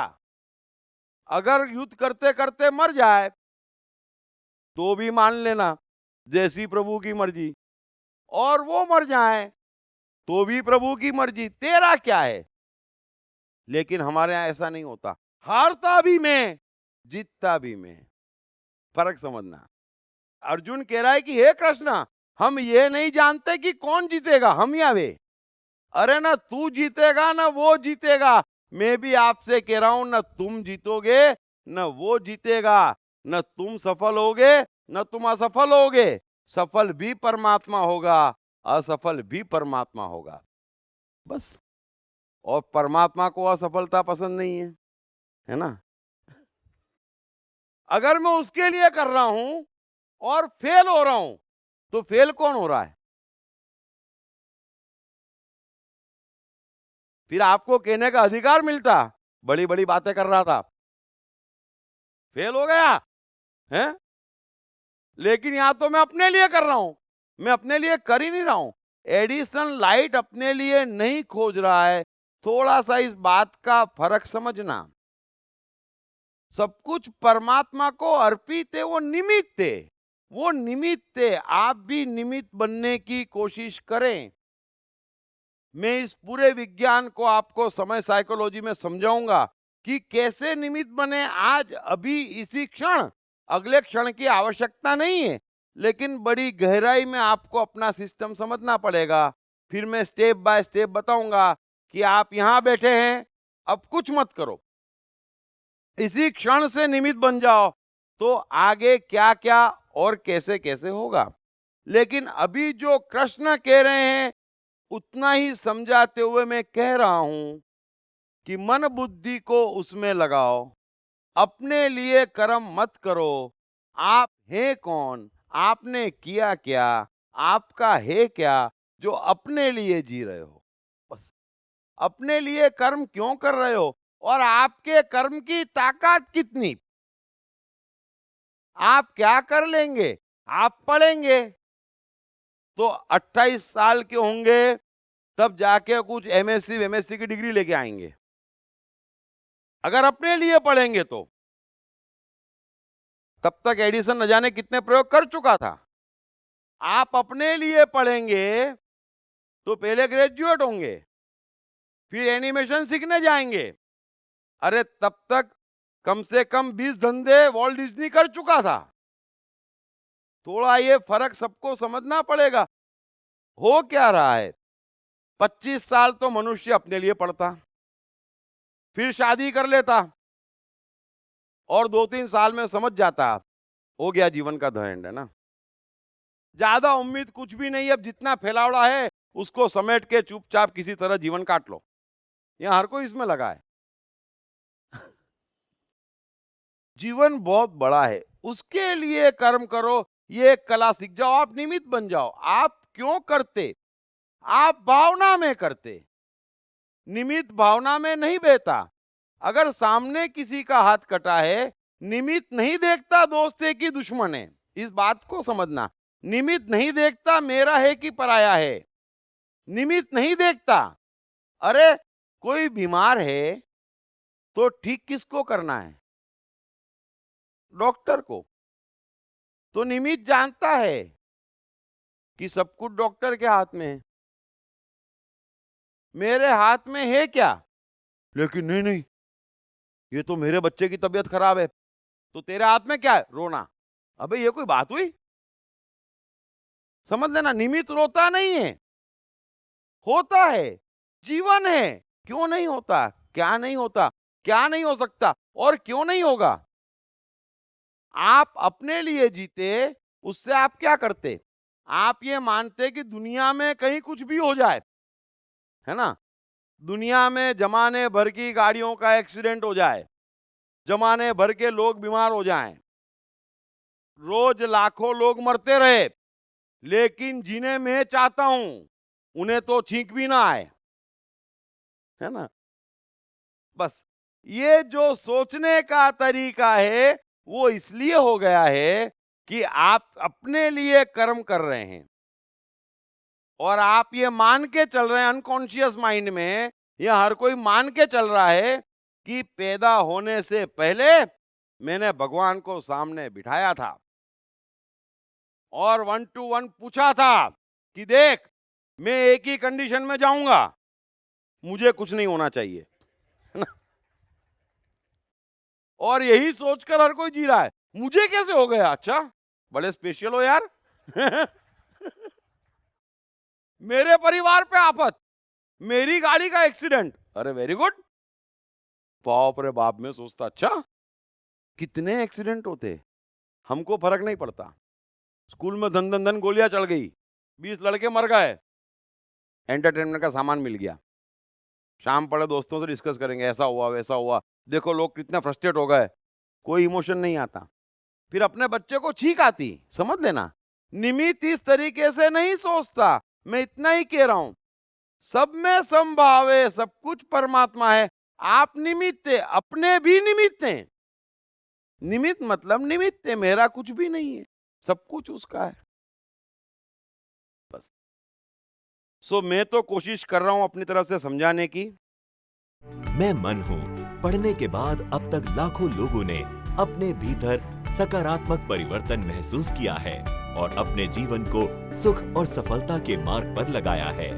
अगर युद्ध करते करते मर जाए तो भी मान लेना जैसी प्रभु की मर्जी, और वो मर जाए तो भी प्रभु की मर्जी, तेरा क्या है? लेकिन हमारे यहां ऐसा नहीं होता। हारता भी मैं, जीतता भी मैं। फर्क समझना। अर्जुन कह रहा है कि हे कृष्ण, हम ये नहीं जानते कि कौन जीतेगा, हम या वे। अरे ना तू जीतेगा ना वो जीतेगा। मैं भी आपसे कह रहा हूं, न तुम जीतोगे न वो जीतेगा। न तुम सफल होगे न तुम असफल होगे। सफल भी परमात्मा होगा, असफल भी परमात्मा होगा, बस। और परमात्मा को असफलता पसंद नहीं है ना? अगर मैं उसके लिए कर रहा हूं और फेल हो रहा हूं तो फेल कौन हो रहा है? फिर आपको कहने का अधिकार मिलता बड़ी बड़ी बातें कर रहा था, फेल हो गया है। लेकिन यहां तो मैं अपने लिए कर रहा हूं, मैं अपने लिए कर ही नहीं रहा हूं। एडिसन लाइट अपने लिए नहीं खोज रहा है। थोड़ा सा इस बात का फर्क समझना। सब कुछ परमात्मा को अर्पित है, वो निमित्त है, वो निमित्त है। आप भी निमित्त बनने की कोशिश करें। मैं इस पूरे विज्ञान को आपको समय साइकोलॉजी में समझाऊंगा कि कैसे निमित्त बने आज, अभी, इसी क्षण। अगले क्षण की आवश्यकता नहीं है, लेकिन बड़ी गहराई में आपको अपना सिस्टम समझना पड़ेगा। फिर मैं स्टेप बाय स्टेप बताऊंगा कि आप यहां बैठे हैं, अब कुछ मत करो, इसी क्षण से निमित्त बन जाओ, तो आगे क्या क्या और कैसे कैसे होगा। लेकिन अभी जो कृष्ण कह रहे हैं उतना ही समझाते हुए मैं कह रहा हूं कि मन बुद्धि को उसमें लगाओ, अपने लिए कर्म मत करो। आप हैं कौन? आपने किया क्या? आपका है क्या जो अपने लिए जी रहे हो? बस। अपने लिए कर्म क्यों कर रहे हो? और आपके कर्म की ताकत कितनी? आप क्या कर लेंगे? आप पढ़ेंगे तो 28 साल के होंगे, तब जाके कुछ एमएससी एमएससी की डिग्री लेके आएंगे। अगर अपने लिए पढ़ेंगे तो तब तक एडिसन न जाने कितने प्रयोग कर चुका था। आप अपने लिए पढ़ेंगे तो पहले ग्रेजुएट होंगे, फिर एनिमेशन सीखने जाएंगे। अरे तब तक कम से कम 20 धंधे वॉल्ट डिज्नी कर चुका था। थोड़ा ये फर्क सबको समझना पड़ेगा। हो क्या रहा है? 25 साल तो मनुष्य अपने लिए पढ़ता, फिर शादी कर लेता और 2-3 साल में समझ जाता हो गया जीवन का द एंड, है ना? ज्यादा उम्मीद कुछ भी नहीं, अब जितना फैलावड़ा है उसको समेट के चुपचाप किसी तरह जीवन काट लो। यहाँ हर कोई इसमें लगा है। जीवन बहुत बड़ा है, उसके लिए कर्म करो, ये एक कला सीख जाओ, आप निमित्त बन जाओ। आप क्यों करते? आप भावना में करते, निमित्त भावना में नहीं बहता। अगर सामने किसी का हाथ कटा है, निमित्त नहीं देखता दोस्त है कि दुश्मन है, इस बात को समझना। निमित्त नहीं देखता मेरा है कि पराया है, निमित्त नहीं देखता। अरे कोई बीमार है तो ठीक किसको करना है? डॉक्टर को। तो निमित्त जानता है कि सब कुछ डॉक्टर के हाथ में है, मेरे हाथ में है क्या? लेकिन नहीं नहीं, ये तो मेरे बच्चे की तबीयत खराब है, तो तेरे हाथ में क्या है? रोना। अबे ये कोई बात हुई? समझ लेना, निमित्त रोता नहीं है, होता है, जीवन है। क्यों नहीं होता? क्या नहीं होता? क्या नहीं हो सकता और क्यों नहीं होगा? आप अपने लिए जीते, उससे आप क्या करते? आप ये मानते कि दुनिया में कहीं कुछ भी हो जाए, है ना? दुनिया में जमाने भर की गाड़ियों का एक्सीडेंट हो जाए, जमाने भर के लोग बीमार हो जाएं, रोज लाखों लोग मरते रहे, लेकिन जिन्हें मैं चाहता हूं उन्हें तो छींक भी ना आए, है ना? बस ये जो सोचने का तरीका है वो इसलिए हो गया है कि आप अपने लिए कर्म कर रहे हैं और आप ये मान के चल रहे हैं अनकॉन्शियस माइंड में, ये हर कोई मान के चल रहा है कि पैदा होने से पहले मैंने भगवान को सामने बिठाया था और 1 to 1 पूछा था कि देख, मैं एक ही कंडीशन में जाऊंगा, मुझे कुछ नहीं होना चाहिए, है ना? और यही सोचकर हर कोई जी रहा है, मुझे कैसे हो गया? अच्छा, बड़े स्पेशल हो यार। मेरे परिवार पे आफत, मेरी गाड़ी का एक्सीडेंट, अरे वेरी गुड। बाप रे बाप, मैं सोचता अच्छा कितने एक्सीडेंट होते, हमको फर्क नहीं पड़ता। स्कूल में धन धन धन गोलियां चल गई, 20 लड़के मर गए, एंटरटेनमेंट का सामान मिल गया, शाम पड़े दोस्तों से डिस्कस करेंगे, ऐसा हुआ वैसा हुआ, देखो लोग कितने फ्रस्ट्रेट हो गए, कोई इमोशन नहीं आता। फिर अपने बच्चे को छींक आती, समझ लेना। निमित्त इस तरीके से नहीं सोचता, मैं इतना ही कह रहा हूं, सब में संभाव है, सब कुछ परमात्मा है, आप निमित्त है, अपने भी निमित्त हैं। निमित्त मतलब निमित्त है, मेरा कुछ भी नहीं है, सब कुछ उसका है, बस। सो मैं तो कोशिश कर रहा हूं अपनी तरफ से समझाने की। मैं मन हूं पढ़ने के बाद अब तक लाखों लोगों ने अपने भीतर सकारात्मक परिवर्तन महसूस किया है और अपने जीवन को सुख और सफलता के मार्ग पर लगाया है।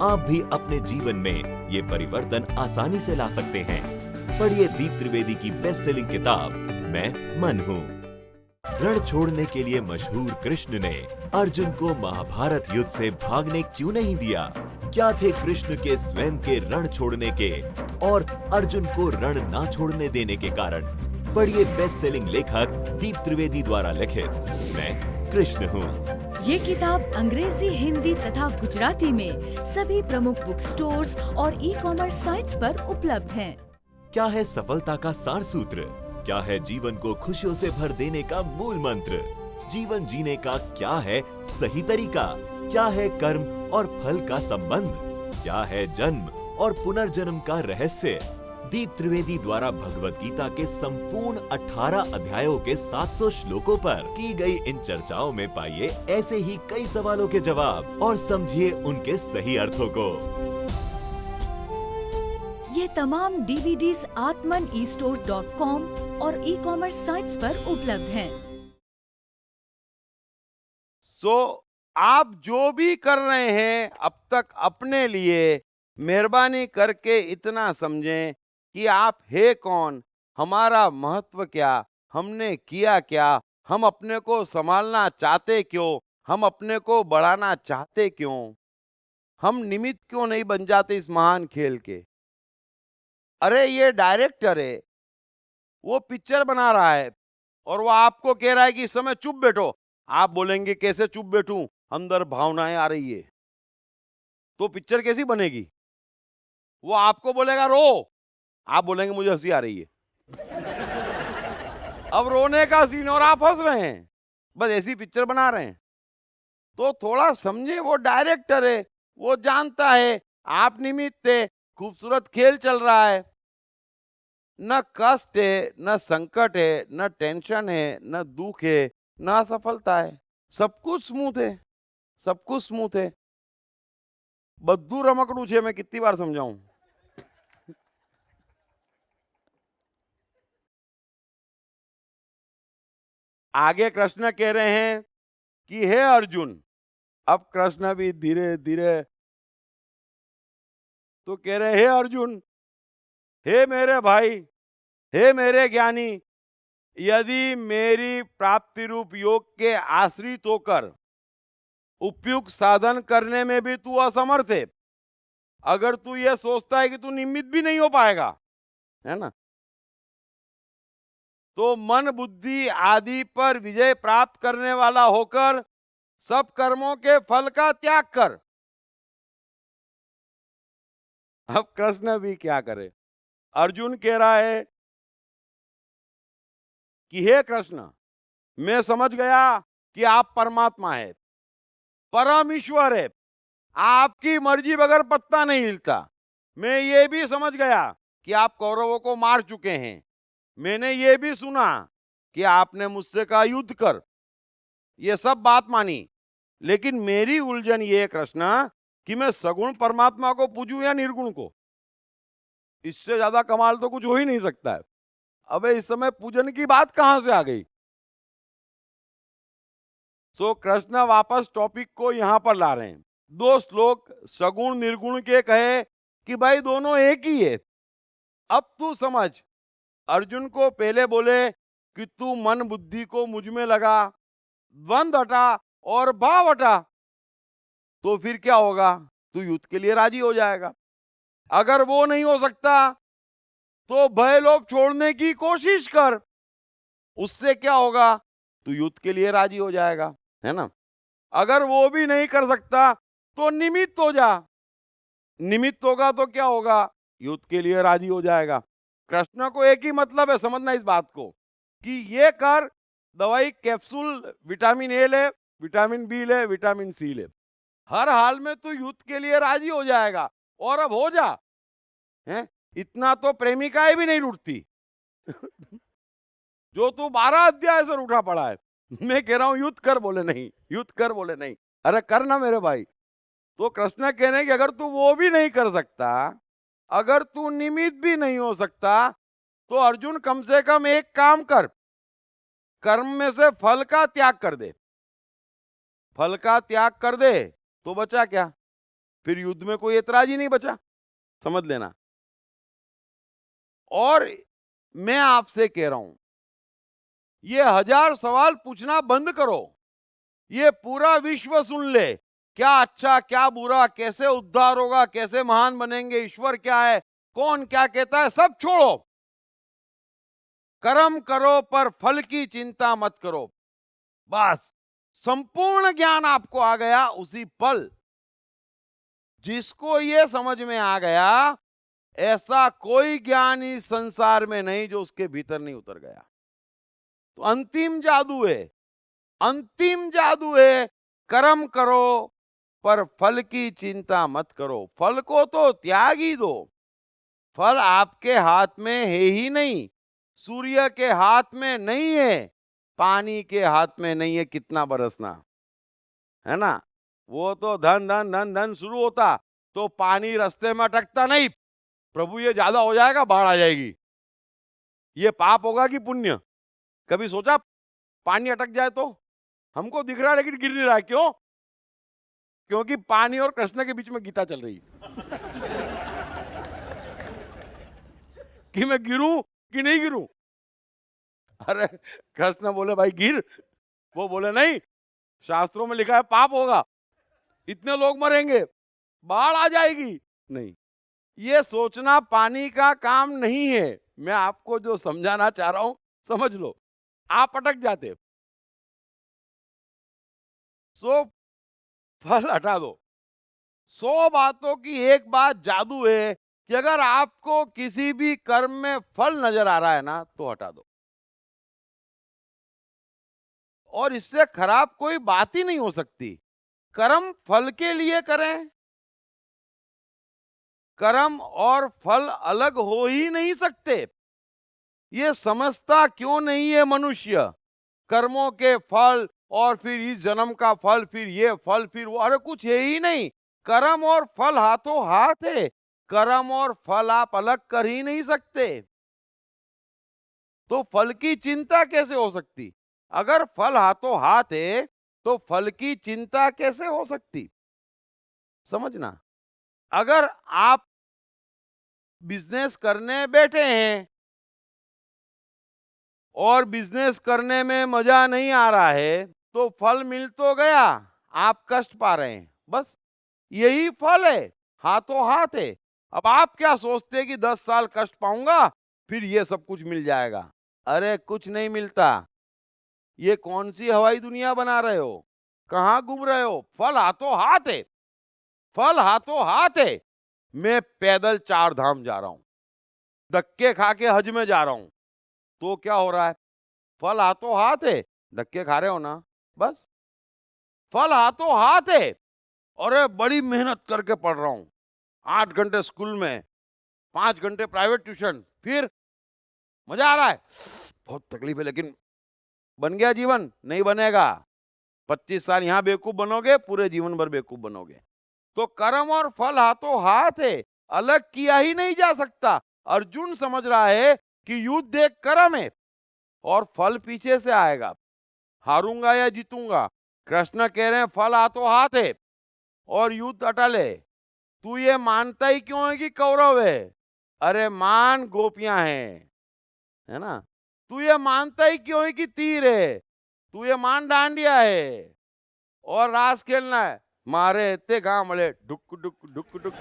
आप भी अपने जीवन में ये परिवर्तन आसानी से ला सकते हैं। पढ़िए दीप त्रिवेदी की बेस्ट सेलिंग किताब मैं मन हूं। रण छोड़ने के लिए मशहूर कृष्ण ने अर्जुन को महाभारत युद्ध से भागने क्यों नहीं दिया? क्या थे कृष्ण के स्वयं के रण छोड़ने के और अर्जुन को रण ना छोड़ने देने के कारण? पढ़िए बेस्ट सेलिंग लेखक दीप त्रिवेदी द्वारा लिखित मैं कृष्ण हूँ। ये किताब अंग्रेजी, हिंदी तथा गुजराती में सभी प्रमुख बुक स्टोर्स और ई-कॉमर्स साइट्स पर उपलब्ध है। क्या है सफलता का सार सूत्र? क्या है जीवन को खुशियों से भर देने का मूल मंत्र? जीवन जीने का क्या है सही तरीका? क्या है कर्म और फल का संबंध? क्या है जन्म और पुनर्जन्म का रहस्य? दीप त्रिवेदी द्वारा भगवत गीता के संपूर्ण 18 अध्यायों के 700 श्लोकों पर की गई इन चर्चाओं में पाइए ऐसे ही कई सवालों के जवाब और समझिए उनके सही अर्थों को। ये तमाम डीवीडीज atman-e-store.com और ई-कॉमर्स साइट्स पर उपलब्ध हैं। सो आप जो भी कर रहे हैं अब तक अपने लिए, मेहरबानी करके इतना समझें कि आप है कौन, हमारा महत्व क्या, हमने किया क्या, हम अपने को संभालना चाहते क्यों, हम अपने को बढ़ाना चाहते क्यों, हम निमित्त क्यों नहीं बन जाते इस महान खेल के। अरे ये डायरेक्टर है, वो पिक्चर बना रहा है और वो आपको कह रहा है कि इस समय चुप बैठो, आप बोलेंगे कैसे चुप बैठूं, अंदर भावनाएं आ रही है, तो पिक्चर कैसी बनेगी? वो आपको बोलेगा रो, आप बोलेंगे मुझे हंसी आ रही है। अब रोने का सीन और आप हंस रहे हैं, बस ऐसी पिक्चर बना रहे हैं। तो थोड़ा समझे, वो डायरेक्टर है, वो जानता है आप निमित्त है, खूबसूरत खेल चल रहा है। न कष्ट है, न संकट है, न टेंशन है, न दुख है, न असफलता है, सब कुछ स्मूथ है, सब कुछ स्मूथ है। बद्दू रमकड़ू छे, मैं कितनी बार समझाऊं। आगे कृष्ण कह रहे हैं कि हे अर्जुन, अब कृष्ण भी धीरे धीरे तो कह रहे हैं, हे अर्जुन, हे मेरे भाई, हे मेरे ज्ञानी, यदि मेरी प्राप्ति रूप योग के आश्रित होकर उपयुक्त साधन करने में भी तू असमर्थ है, अगर तू ये सोचता है कि तू निमित्त भी नहीं हो पाएगा, है ना, तो मन बुद्धि आदि पर विजय प्राप्त करने वाला होकर सब कर्मों के फल का त्याग कर। अब कृष्ण भी क्या करे? अर्जुन कह रहा है कि हे कृष्ण, मैं समझ गया कि आप परमात्मा है, परम ईश्वर है, आपकी मर्जी बगैर पत्ता नहीं हिलता। मैं ये भी समझ गया कि आप कौरवों को मार चुके हैं। मैंने ये भी सुना कि आपने मुझसे कहा युद्ध कर, ये सब बात मानी। लेकिन मेरी उलझन ये है कृष्णा कि मैं सगुण परमात्मा को पूजूं या निर्गुण को। इससे ज्यादा कमाल तो कुछ हो ही नहीं सकता है। अबे इस समय पूजन की बात कहां से आ गई? सो कृष्ण वापस टॉपिक को यहां पर ला रहे हैं। दो श्लोक सगुण निर्गुण के कहे कि भाई दोनों एक ही है। अब तू समझ, अर्जुन को पहले बोले कि तू मन बुद्धि को मुझ में लगा, द्वंद हटा और भाव हटा, तो फिर क्या होगा? तू युद्ध के लिए राजी हो जाएगा। अगर वो नहीं हो सकता तो भय लोभ छोड़ने की कोशिश कर, उससे क्या होगा? तू युद्ध के लिए राजी हो जाएगा, है ना। अगर वो भी नहीं कर सकता तो निमित्त हो जा, निमित्त होगा तो क्या होगा? युद्ध के लिए राजी हो जाएगा। कृष्ण को एक ही मतलब है, समझना इस बात को, कि ये कर, दवाई कैप्सूल विटामिन ए ले, विटामिन बी ले, विटामिन सी ले, हर हाल में तू युद्ध के लिए राजी हो जाएगा। और अब हो जा, हैं? इतना तो प्रेमिकाएं भी नहीं रुठती जो तू 12 अध्याय से रूठा पड़ा है। मैं कह रहा हूं युद्ध कर, बोले नहीं, युद्ध कर, बोले नहीं। अरे करना मेरे भाई। तो कृष्ण कहने कि अगर तू वो भी नहीं कर सकता, अगर तू निमित्त भी नहीं हो सकता, तो अर्जुन कम से कम एक काम कर, कर्म में से फल का त्याग कर दे। फल का त्याग कर दे तो बचा क्या? फिर युद्ध में कोई ऐतराज ही नहीं बचा, समझ लेना। और मैं आपसे कह रहा हूं, ये 1000 सवाल पूछना बंद करो, ये पूरा विश्व सुन ले, क्या अच्छा क्या बुरा, कैसे उद्धार होगा, कैसे महान बनेंगे, ईश्वर क्या है, कौन क्या कहता है, सब छोड़ो। कर्म करो पर फल की चिंता मत करो। बस संपूर्ण ज्ञान आपको आ गया उसी पल। जिसको ये समझ में आ गया, ऐसा कोई ज्ञान इस संसार में नहीं जो उसके भीतर नहीं उतर गया। तो अंतिम जादू है, अंतिम जादू है, कर्म करो पर फल की चिंता मत करो। फल को तो त्याग ही दो, फल आपके हाथ में है ही नहीं, सूर्य के हाथ में नहीं है, पानी के हाथ में नहीं है कितना बरसना, है ना। वो तो धन धन धन धन शुरू होता तो पानी रास्ते में अटकता नहीं, प्रभु ये ज्यादा हो जाएगा, बाढ़ आ जाएगी, ये पाप होगा कि पुण्य? कभी सोचा पानी अटक जाए तो? हमको दिख रहा है लेकिन गिर नहीं रहा है, क्यों? क्योंकि पानी और कृष्ण के बीच में गीता चल रही है कि मैं गिरूं कि नहीं गिरूं। अरे कृष्ण बोले भाई गिर, वो बोले नहीं, शास्त्रों में लिखा है पाप होगा, इतने लोग मरेंगे, बाढ़ आ जाएगी। नहीं, ये सोचना पानी का काम नहीं है। मैं आपको जो समझाना चाह रहा हूं समझ लो, आप अटक जाते। सो फल हटा दो। 100 बातों की एक बात जादू है कि अगर आपको किसी भी कर्म में फल नजर आ रहा है ना, तो हटा दो। और इससे खराब कोई बात ही नहीं हो सकती। कर्म फल के लिए करें, कर्म और फल अलग हो ही नहीं सकते। ये समझता क्यों नहीं है मनुष्य? कर्मों के फल और फिर इस जन्म का फल, फिर ये फल, फिर वो, अरे कुछ है ही नहीं। कर्म और फल हाथों हाथ है। कर्म और फल आप अलग कर ही नहीं सकते। तो फल की चिंता कैसे हो सकती? अगर फल हाथों हाथ है तो फल की चिंता कैसे हो सकती? समझना। अगर आप बिजनेस करने बैठे हैं और बिजनेस करने में मजा नहीं आ रहा है, तो फल मिल तो गया, आप कष्ट पा रहे हैं, बस यही फल है, हाथों हाथ है। अब आप क्या सोचते हैं कि 10 साल कष्ट पाऊंगा फिर ये सब कुछ मिल जाएगा? अरे कुछ नहीं मिलता। ये कौन सी हवाई दुनिया बना रहे हो? कहां घूम रहे हो? फल हाथों हाथ है, फल हाथों हाथ है। मैं पैदल 4 धाम जा रहा हूं, धक्के खा के हज में जा रहा हूं, तो क्या हो रहा है? फल हाथों हाथ है, धक्के खा रहे हो ना, बस। फल हाथों हाथ है। अरे बड़ी मेहनत करके पढ़ रहा हूं, 8 घंटे स्कूल में, 5 घंटे प्राइवेट ट्यूशन, फिर मजा आ रहा है, बहुत तकलीफ है, लेकिन बन गया जीवन? नहीं बनेगा। 25 साल यहां बेवकूफ बनोगे, पूरे जीवन भर बेवकूफ बनोगे। तो कर्म और फल हाथों हाथ है, अलग किया ही नहीं जा सकता। अर्जुन समझ रहा है कि युद्ध एक कर्म है और फल पीछे से आएगा, हारूंगा या जीतूंगा। कृष्ण कह रहे हैं फल हाथों हाथ है और युद्ध अटल है। तू ये मानता ही क्यों है कि कौरव है? अरे मान गोपियां हैं, है ना? तू ये मानता ही क्यों है कि तीर है? तू ये मान डांडिया है और रास खेलना है, मारे ते गामड़े डुक डुक डुक डुक।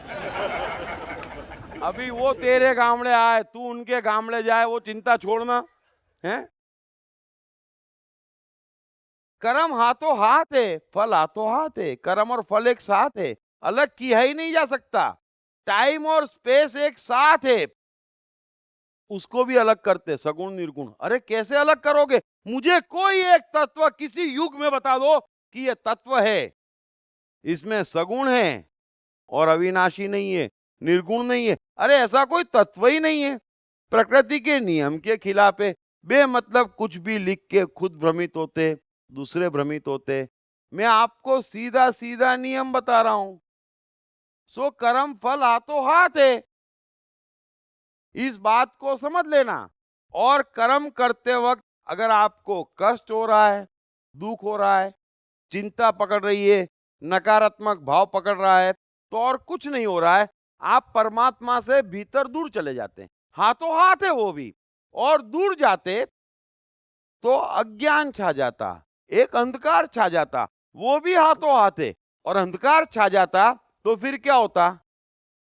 अभी वो तेरे गामड़े आए, तू उनके गामड़े जाए, वो चिंता छोड़ना है। कर्म हाथों हाथ है, फल हाथों हाथ है। कर्म और फल एक साथ है, अलग किया ही नहीं जा सकता। टाइम और स्पेस एक साथ है, उसको भी अलग करते, सगुण निर्गुण। अरे कैसे अलग करोगे? मुझे कोई एक तत्व किसी युग में बता दो कि ये तत्व है, इसमें सगुण है और अविनाशी नहीं है, निर्गुण नहीं है। अरे ऐसा कोई तत्व ही नहीं है। प्रकृति के नियम के खिलाफ है। बेमतलब कुछ भी लिख के खुद भ्रमित होते, दूसरे भ्रमित होते। मैं आपको सीधा सीधा नियम बता रहा हूं। सो कर्म फल हाथों हाथ है, इस बात को समझ लेना। और कर्म करते वक्त अगर आपको कष्ट हो रहा है, दुख हो रहा है, चिंता पकड़ रही है, नकारात्मक भाव पकड़ रहा है, तो और कुछ नहीं हो रहा है, आप परमात्मा से भीतर दूर चले जाते हैं। हाथों हाथ है वो भी। और दूर जाते तो अज्ञान छा जाता, एक अंधकार छा जाता, वो भी हाथों हाथ है। और अंधकार छा जाता तो फिर क्या होता?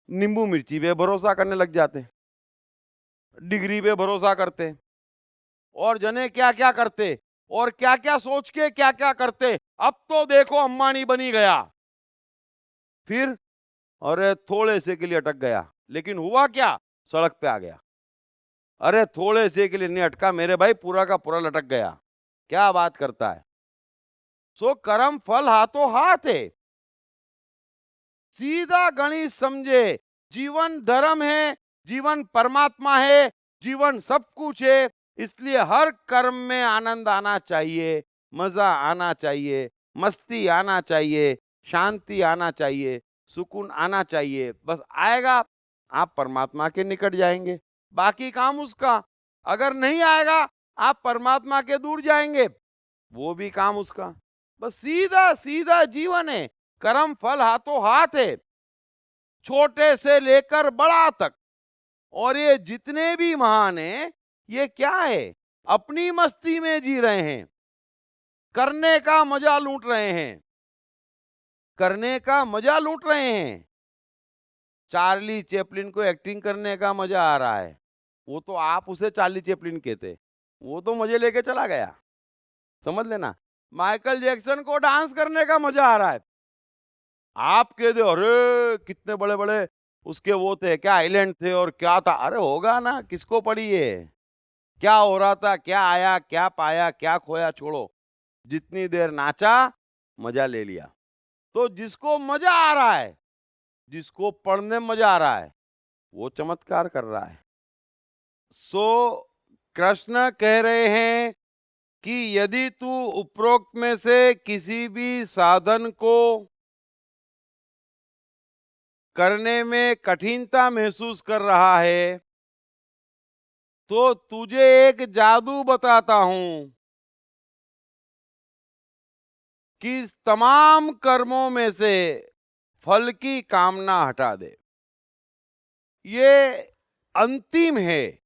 नींबू मिर्ची पे भरोसा करने लग जाते, डिग्री पे भरोसा करते, और जने क्या क्या करते, और क्या क्या सोच के क्या क्या करते। अब तो देखो अंबानी बनी गया, फिर अरे थोड़े से के लिए अटक गया, लेकिन हुआ क्या? सड़क पे आ गया। अरे थोड़े से के लिए नहीं अटका मेरे भाई, पूरा का पूरा लटक गया। क्या बात करता है? सो कर्म फल हाथों हाथ है। सीधा गणित समझे। जीवन धर्म है, जीवन परमात्मा है, जीवन सब कुछ है। इसलिए हर कर्म में आनंद आना चाहिए, मजा आना चाहिए, मस्ती आना चाहिए, शांति आना चाहिए, सुकून आना चाहिए। बस आएगा, आप परमात्मा के निकट जाएंगे, बाकी काम उसका। अगर नहीं आएगा, आप परमात्मा के दूर जाएंगे, वो भी काम उसका। बस सीधा सीधा जीवन है। कर्म फल हाथों हाथ है, छोटे से लेकर बड़ा तक। और ये जितने भी महान हैं, ये क्या है? अपनी मस्ती में जी रहे हैं, करने का मजा लूट रहे हैं, करने का मजा लूट रहे हैं। चार्ली चैपलिन को एक्टिंग करने का मजा आ रहा है, वो तो आप उसे चार्ली चैपलिन कहते, वो तो मजे लेके चला गया। समझ लेना। माइकल जैक्सन को डांस करने का मजा आ रहा है। आप कह दो अरे कितने बड़े बड़े उसके वो थे, क्या आइलैंड थे और क्या था, अरे होगा ना, किसको पड़ी है, क्या हो रहा था, क्या आया, क्या पाया, क्या खोया, छोड़ो। जितनी देर नाचा, मजा ले लिया। तो जिसको मजा आ रहा है, जिसको पढ़ने में मजा आ रहा है, वो चमत्कार कर रहा है। सो कृष्ण कह रहे हैं कि यदि तू उपरोक्त में से किसी भी साधन को करने में कठिनता महसूस कर रहा है, तो तुझे एक जादू बताता हूं कि तमाम कर्मों में से फल की कामना हटा दे। ये अंतिम है,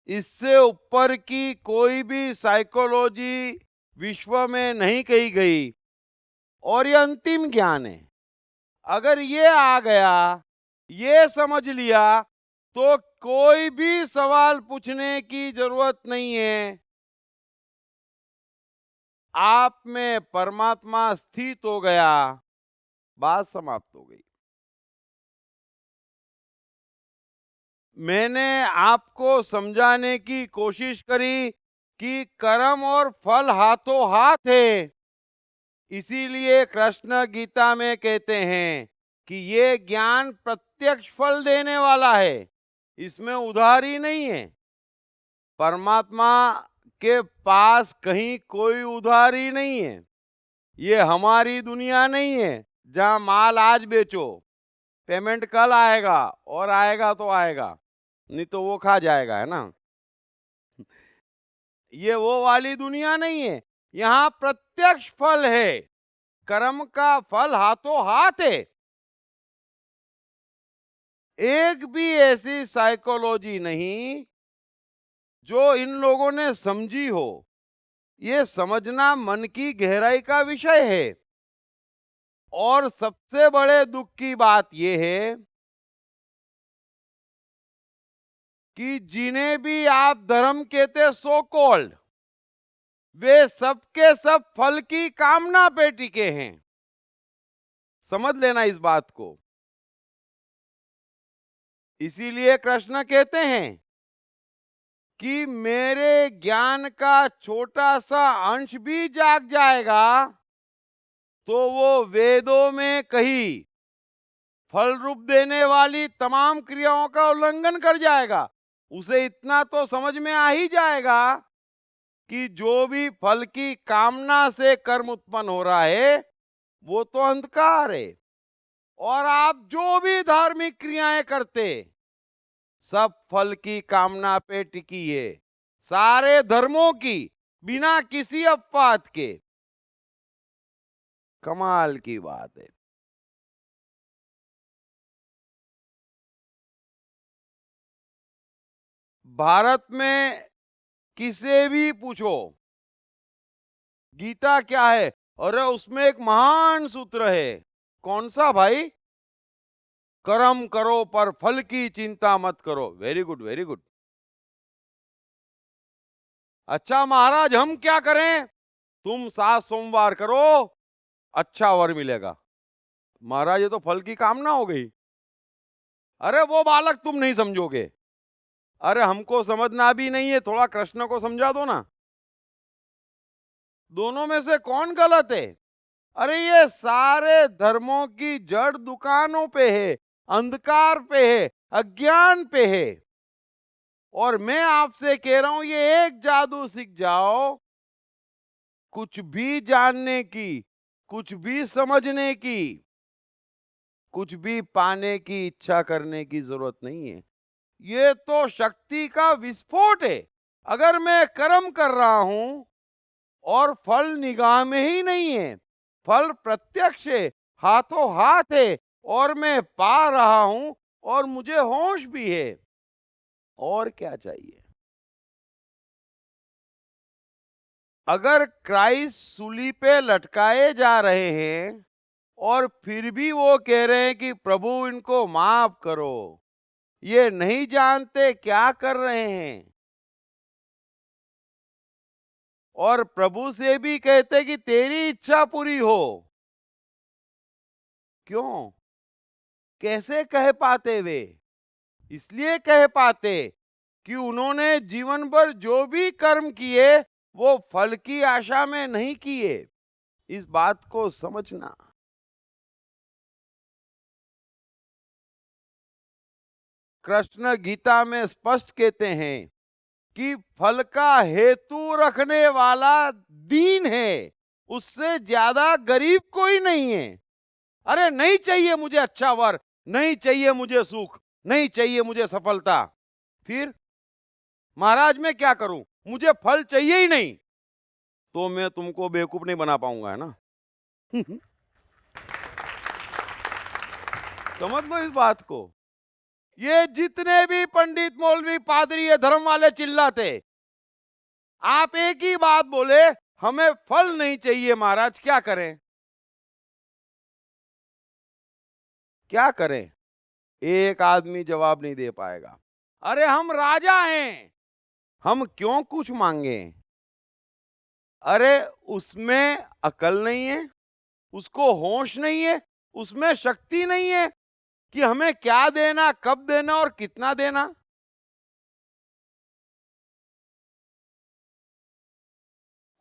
इससे ऊपर की कोई भी साइकोलॉजी विश्व में नहीं कही गई, और ये अंतिम ज्ञान है। अगर ये आ गया, ये समझ लिया, तो कोई भी सवाल पूछने की जरूरत नहीं है। आप में परमात्मा स्थित हो गया, बात समाप्त हो गई। मैंने आपको समझाने की कोशिश करी कि कर्म और फल हाथों हाथ है। इसीलिए कृष्ण गीता में कहते हैं कि ये ज्ञान प्रत्यक्ष फल देने वाला है, इसमें उधारी नहीं है। परमात्मा के पास कहीं कोई उधारी नहीं है। ये हमारी दुनिया नहीं है जहां माल आज बेचो, पेमेंट कल आएगा, और आएगा तो आएगा, नहीं तो वो खा जाएगा, है ना। ये वो वाली दुनिया नहीं है। यहाँ प्रत्यक्ष फल है, कर्म का फल हाथों हाथ है। एक भी ऐसी साइकोलॉजी नहीं जो इन लोगों ने समझी हो। ये समझना मन की गहराई का विषय है। और सबसे बड़े दुख की बात यह है कि जिन्हें भी आप धर्म कहते सो कॉल्ड, वे सबके सब फल की कामना पे टिके हैं। समझ लेना इस बात को। इसीलिए कृष्ण कहते हैं कि मेरे ज्ञान का छोटा सा अंश भी जाग जाएगा तो वो वेदों में कही फल रूप देने वाली तमाम क्रियाओं का उल्लंघन कर जाएगा। उसे इतना तो समझ में आ ही जाएगा कि जो भी फल की कामना से कर्म उत्पन्न हो रहा है वो तो अंधकार है, और आप जो भी धार्मिक क्रियाएं करते सब फल की कामना पे टिकी है। सारे धर्मों की, बिना किसी अपवाद के। कमाल की बात है। भारत में किसे भी पूछो गीता क्या है, अरे उसमें एक महान सूत्र है। कौन सा भाई? कर्म करो पर फल की चिंता मत करो। Very good, very good. अच्छा महाराज हम क्या करें? तुम 7 सोमवार करो, अच्छा वर मिलेगा। महाराज ये तो फल की कामना हो गई। अरे वो बालक तुम नहीं समझोगे। अरे हमको समझना भी नहीं है, थोड़ा कृष्ण को समझा दो ना। दोनों में से कौन गलत है? अरे ये सारे धर्मों की जड़ दुकानों पे है, अंधकार पे है, अज्ञान पे है। और मैं आपसे कह रहा हूं ये एक जादू सीख जाओ, कुछ भी जानने की, कुछ भी समझने की, कुछ भी पाने की इच्छा करने की जरूरत नहीं है। ये तो शक्ति का विस्फोट है। अगर मैं कर्म कर रहा हूं और फल निगाह में ही नहीं है, फल प्रत्यक्ष है, हाथों हाथ है, और मैं पा रहा हूं, और मुझे होश भी है, और क्या चाहिए? अगर क्राइस्ट सूली पे लटकाए जा रहे हैं और फिर भी वो कह रहे हैं कि प्रभु इनको माफ करो, ये नहीं जानते क्या कर रहे हैं। और प्रभु से भी कहते कि तेरी इच्छा पूरी हो। क्यों? कैसे कह पाते वे? इसलिए कह पाते कि उन्होंने जीवन भर जो भी कर्म किए वो फल की आशा में नहीं किए। इस बात को समझना। कृष्ण गीता में स्पष्ट कहते हैं कि फल का हेतु रखने वाला दीन है, उससे ज्यादा गरीब कोई नहीं है। अरे नहीं चाहिए मुझे अच्छा वर, नहीं चाहिए मुझे सुख, नहीं चाहिए मुझे सफलता, फिर महाराज मैं क्या करूं, मुझे फल चाहिए ही नहीं, तो मैं तुमको बेवकूफ नहीं बना पाऊंगा, है ना? समझ लो इस बात को। ये जितने भी पंडित मौलवी पादरी ये धर्म वाले चिल्लाते, आप एक ही बात बोले, हमें फल नहीं चाहिए महाराज, क्या करें? क्या करें? एक आदमी जवाब नहीं दे पाएगा। अरे हम राजा हैं, हम क्यों कुछ मांगे? अरे उसमें अकल नहीं है, उसको होश नहीं है, उसमें शक्ति नहीं है कि हमें क्या देना, कब देना और कितना देना।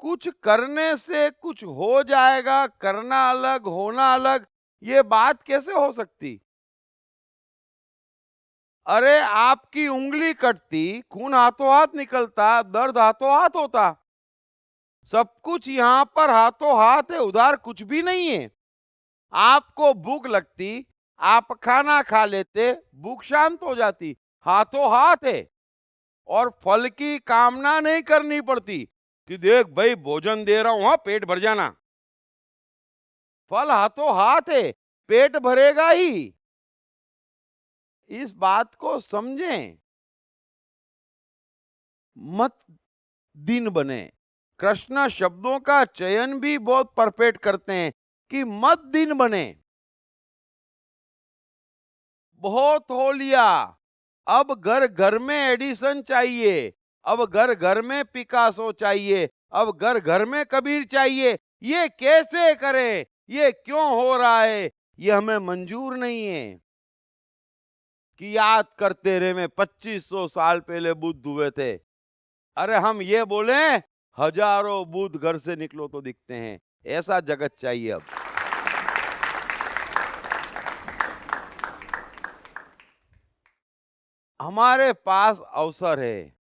कुछ करने से कुछ हो जाएगा, करना अलग होना अलग, ये बात कैसे हो सकती? अरे आपकी उंगली कटती, खून हाथों हाथ निकलता, दर्द हाथों हाथ होता, सब कुछ यहां पर हाथों हाथ है, उधार कुछ भी नहीं है। आपको भूख लगती, आप खाना खा लेते, भूख शांत हो जाती, हाथों हाथ है। और फल की कामना नहीं करनी पड़ती कि देख भाई भोजन दे रहा हूं, हाँ पेट भर जाना। फल हाथों हाथ है, पेट भरेगा ही। इस बात को समझें। मत दिन बने। कृष्ण शब्दों का चयन भी बहुत परफेक्ट करते हैं कि मत दिन बने। बहुत हो लिया, अब घर घर में एडिसन चाहिए, अब घर घर में पिकासो चाहिए, अब घर घर में कबीर चाहिए। ये कैसे करें, ये क्यों हो रहा है, ये हमें मंजूर नहीं है। कि याद करते रहे में 2500 साल पहले बुद्ध हुए थे। अरे हम ये बोले हजारों बुद्ध घर से निकलो तो दिखते हैं। ऐसा जगत चाहिए अब। हमारे पास अवसर है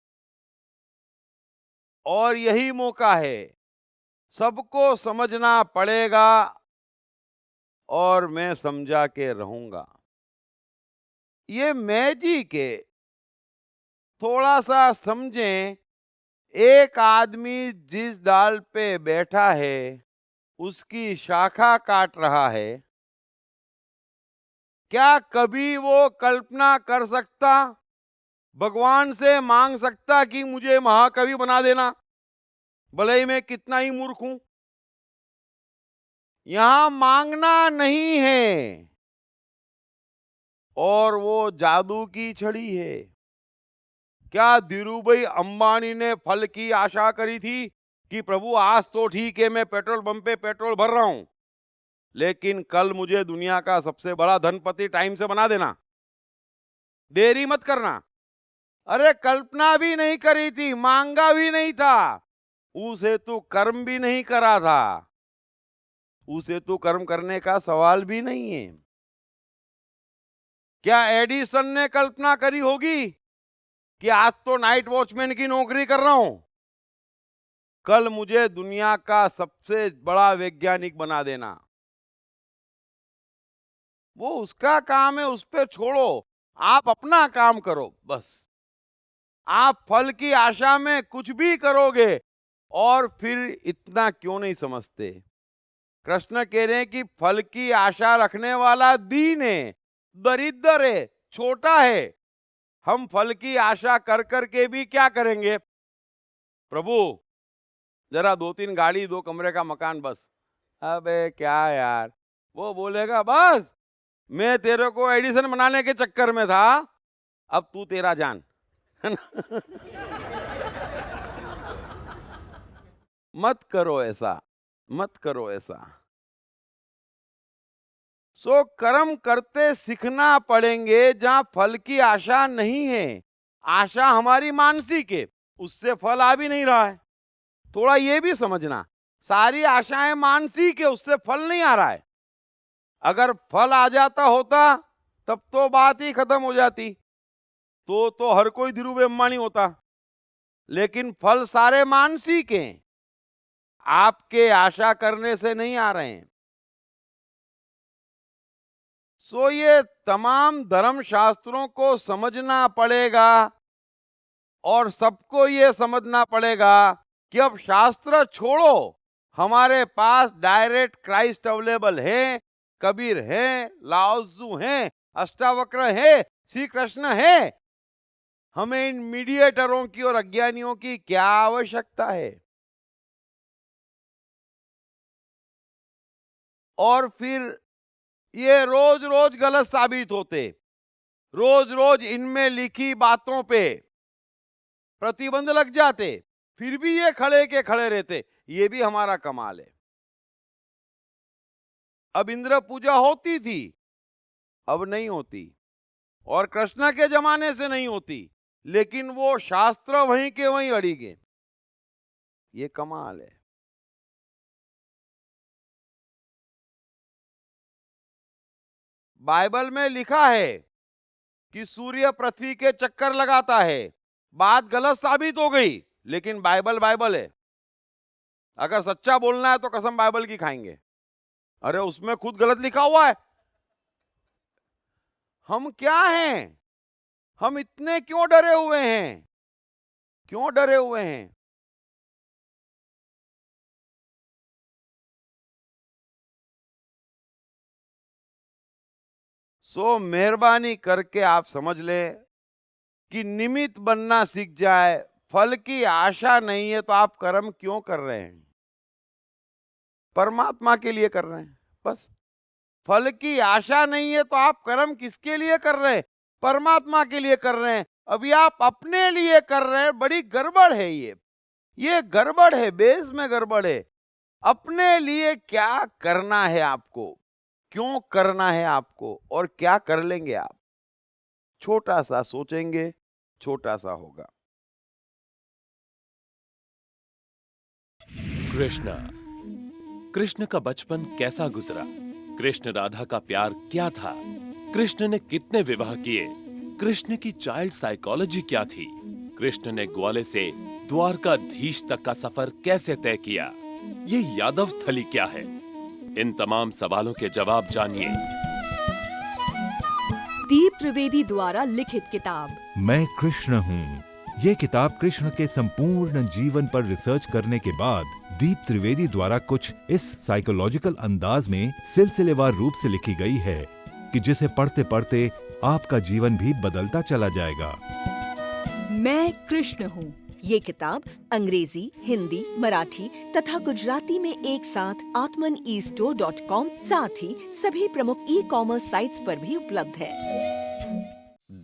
और यही मौका है, सबको समझना पड़ेगा और मैं समझा के रहूंगा। ये मैं जी के थोड़ा सा समझें। एक आदमी जिस डाल पे बैठा है उसकी शाखा काट रहा है, क्या कभी वो कल्पना कर सकता, भगवान से मांग सकता कि मुझे महाकवि बना देना, भले ही मैं कितना ही मूर्ख हूं? यहां मांगना नहीं है और वो जादू की छड़ी है। क्या धीरूभाई अंबानी ने फल की आशा करी थी कि प्रभु आज तो ठीक है मैं पेट्रोल पंप पे पेट्रोल भर रहा हूं, लेकिन कल मुझे दुनिया का सबसे बड़ा धनपति टाइम से बना देना, देरी मत करना? अरे कल्पना भी नहीं करी थी, मांगा भी नहीं था, उसे तो कर्म भी नहीं करा था, उसे तो कर्म करने का सवाल भी नहीं है। क्या एडिसन ने कल्पना करी होगी कि आज तो नाइट वॉचमैन की नौकरी कर रहा हूं, कल मुझे दुनिया का सबसे बड़ा वैज्ञानिक बना देना? वो उसका काम है, उस पे छोड़ो, आप अपना काम करो बस। आप फल की आशा में कुछ भी करोगे और फिर इतना क्यों नहीं समझते? कृष्ण कह रहे हैं कि फल की आशा रखने वाला दीन है, दरिद्र है, छोटा है। हम फल की आशा कर करके भी क्या करेंगे? प्रभु जरा 2-3 गाड़ी, 2 कमरे का मकान बस। अबे क्या यार, वो बोलेगा बस मैं तेरे को एडिसन बनाने के चक्कर में था, अब तू तेरा जान। है ना? मत करो ऐसा, मत करो ऐसा। सो कर्म करते सीखना पड़ेंगे जहां फल की आशा नहीं है। आशा हमारी मानसिक है, उससे फल आ भी नहीं रहा है। थोड़ा ये भी समझना, सारी आशाएं मानसिक है, उससे फल नहीं आ रहा है। अगर फल आ जाता होता तब तो बात ही खत्म हो जाती, तो हर कोई धीरूभाई अंबानी होता। लेकिन फल सारे मानसिक हैं, आपके आशा करने से नहीं आ रहे हैं। सो ये तमाम धर्म शास्त्रों को समझना पड़ेगा और सबको ये समझना पड़ेगा कि अब शास्त्र छोड़ो, हमारे पास डायरेक्ट क्राइस्ट अवेलेबल है, कबीर है, लाओ त्सु है, अष्टावक्र है, श्री कृष्ण है। हमें इन मीडिएटरों की और अज्ञानियों की क्या आवश्यकता है? और फिर ये रोज रोज गलत साबित होते, रोज रोज इनमें लिखी बातों पे प्रतिबंध लग जाते, फिर भी ये खड़े के खड़े रहते। ये भी हमारा कमाल है। अब इंद्र पूजा होती थी, अब नहीं होती, और कृष्ण के जमाने से नहीं होती, लेकिन वो शास्त्र वहीं के वहीं अड़ी गए। ये कमाल है। बाइबल में लिखा है कि सूर्य पृथ्वी के चक्कर लगाता है। बात गलत साबित हो गई, लेकिन बाइबल बाइबल है। अगर सच्चा बोलना है तो कसम बाइबल की खाएंगे। अरे उसमें खुद गलत लिखा हुआ है। हम क्या हैं? हम इतने क्यों डरे हुए हैं? क्यों डरे हुए हैं? सो मेहरबानी करके आप समझ ले कि निमित्त बनना सीख जाए। फल की आशा नहीं है तो आप कर्म क्यों कर रहे हैं? परमात्मा के लिए कर रहे हैं बस। फल की आशा नहीं है तो आप कर्म किसके लिए कर रहे हैं? परमात्मा के लिए कर रहे हैं। अभी आप अपने लिए कर रहे हैं, बड़ी गड़बड़ है ये गड़बड़ है, बेस में गड़बड़ है। अपने लिए क्या करना है आपको, क्यों करना है आपको, और क्या कर लेंगे आप? छोटा सा सोचेंगे, छोटा सा होगा। कृष्ण का बचपन कैसा गुजरा? कृष्ण राधा का प्यार क्या था? कृष्ण ने कितने विवाह किए? कृष्ण की चाइल्ड साइकोलॉजी क्या थी? कृष्ण ने ग्वाले से द्वारकाधीश तक का सफर कैसे तय किया? ये यादव स्थली क्या है? इन तमाम सवालों के जवाब जानिए। दीप त्रिवेदी द्वारा लिखित किताब मैं कृष्ण हूँ। ये किताब कृष्ण के संपूर्ण जीवन पर रिसर्च करने के बाद दीप त्रिवेदी द्वारा कुछ इस साइकोलॉजिकल अंदाज में सिलसिलेवार रूप से लिखी गई है कि जिसे पढ़ते पढ़ते आपका जीवन भी बदलता चला जाएगा। मैं कृष्ण हूँ। ये किताब अंग्रेजी, हिंदी, मराठी तथा गुजराती में एक साथ atmanestore.com साथ ही सभी प्रमुख ई-कॉमर्स साइट्स पर भी उपलब्ध है।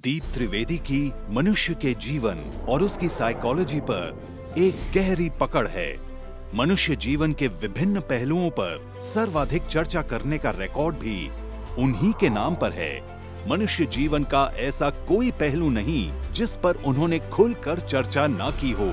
दीप त्रिवेदी की मनुष्य के जीवन और उसकी साइकोलॉजी पर एक गहरी पकड़ है। मनुष्य जीवन के विभिन्न पहलुओं पर सर्वाधिक चर्चा करने का रिकॉर्ड भी उन्हीं के नाम पर है। मनुष्य जीवन का ऐसा कोई पहलू नहीं जिस पर उन्होंने खुलकर चर्चा ना की हो,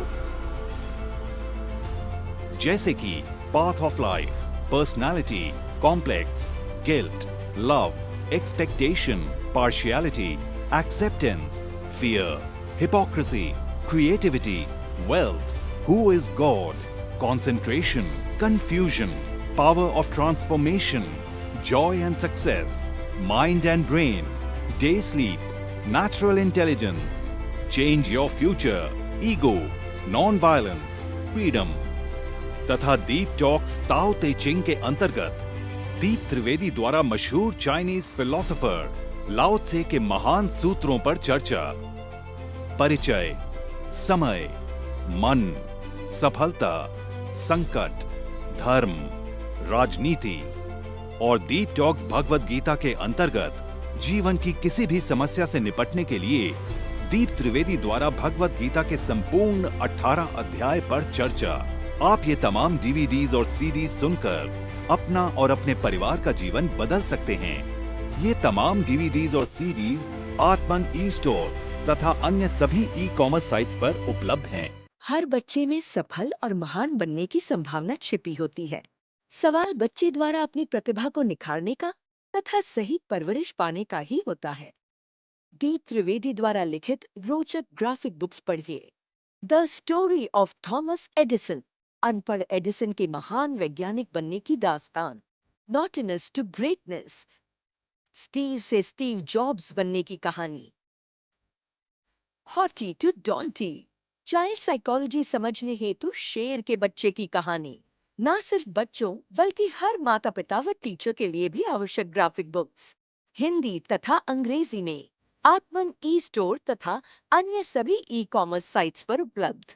जैसे कि path of life, personality, complex, guilt, love, expectation, partiality, acceptance, fear, hypocrisy, creativity, wealth, who is God, concentration, confusion, power of transformation, joy and success, mind and brain, day sleep, natural intelligence, change your future, ego, non-violence, freedom, तथा दीप talks ताओ ते चिंग के अंतर्गत दीप त्रिवेदी द्वारा मशहूर Chinese philosopher लाओ त्से के महान सूत्रों पर चर्चा, परिचय, समय, मन, सफलता, संकट, धर्म, राजनीति और दीप टॉक्स भगवत गीता के अंतर्गत जीवन की किसी भी समस्या से निपटने के लिए दीप त्रिवेदी द्वारा भगवत गीता के संपूर्ण 18 अध्याय पर चर्चा, आप ये तमाम डीवीडीज और सीडीज सुनकर अपना और अपने परिवार का जीवन बदल सकते हैं। ये तमाम डीवीडीज और सीडीज आत्मन ई स्टोर तथा अन्य सभी ई कॉमर्स साइट्स पर उपलब्ध हैं। हर बच्चे में सफल और महान बनने की संभावना छिपी होती है। सवाल बच्चे द्वारा अपनी प्रतिभा को निखारने का तथा सही परवरिश पाने का ही होता है। दीप त्रिवेदी द्वारा लिखित रोचक ग्राफिक बुक्स पढ़िए। The story of Thomas Edison, अनपढ़ एडिसन के महान वैज्ञानिक बनने की दास्तान। नॉटिनस टू ग्रेटनेस, स्टीव से स्टीव जॉब्स बनने की कहानी। हॉटी टू डॉन्टी, चाइल्ड साइकोलॉजी समझने हेतु शेर के बच्चे की कहानी। न सिर्फ बच्चों बल्कि हर माता पिता व टीचर के लिए भी आवश्यक ग्राफिक बुक्स हिंदी तथा अंग्रेजी में आत्मन ई स्टोर तथा अन्य सभी ई कॉमर्स साइट्स पर उपलब्ध।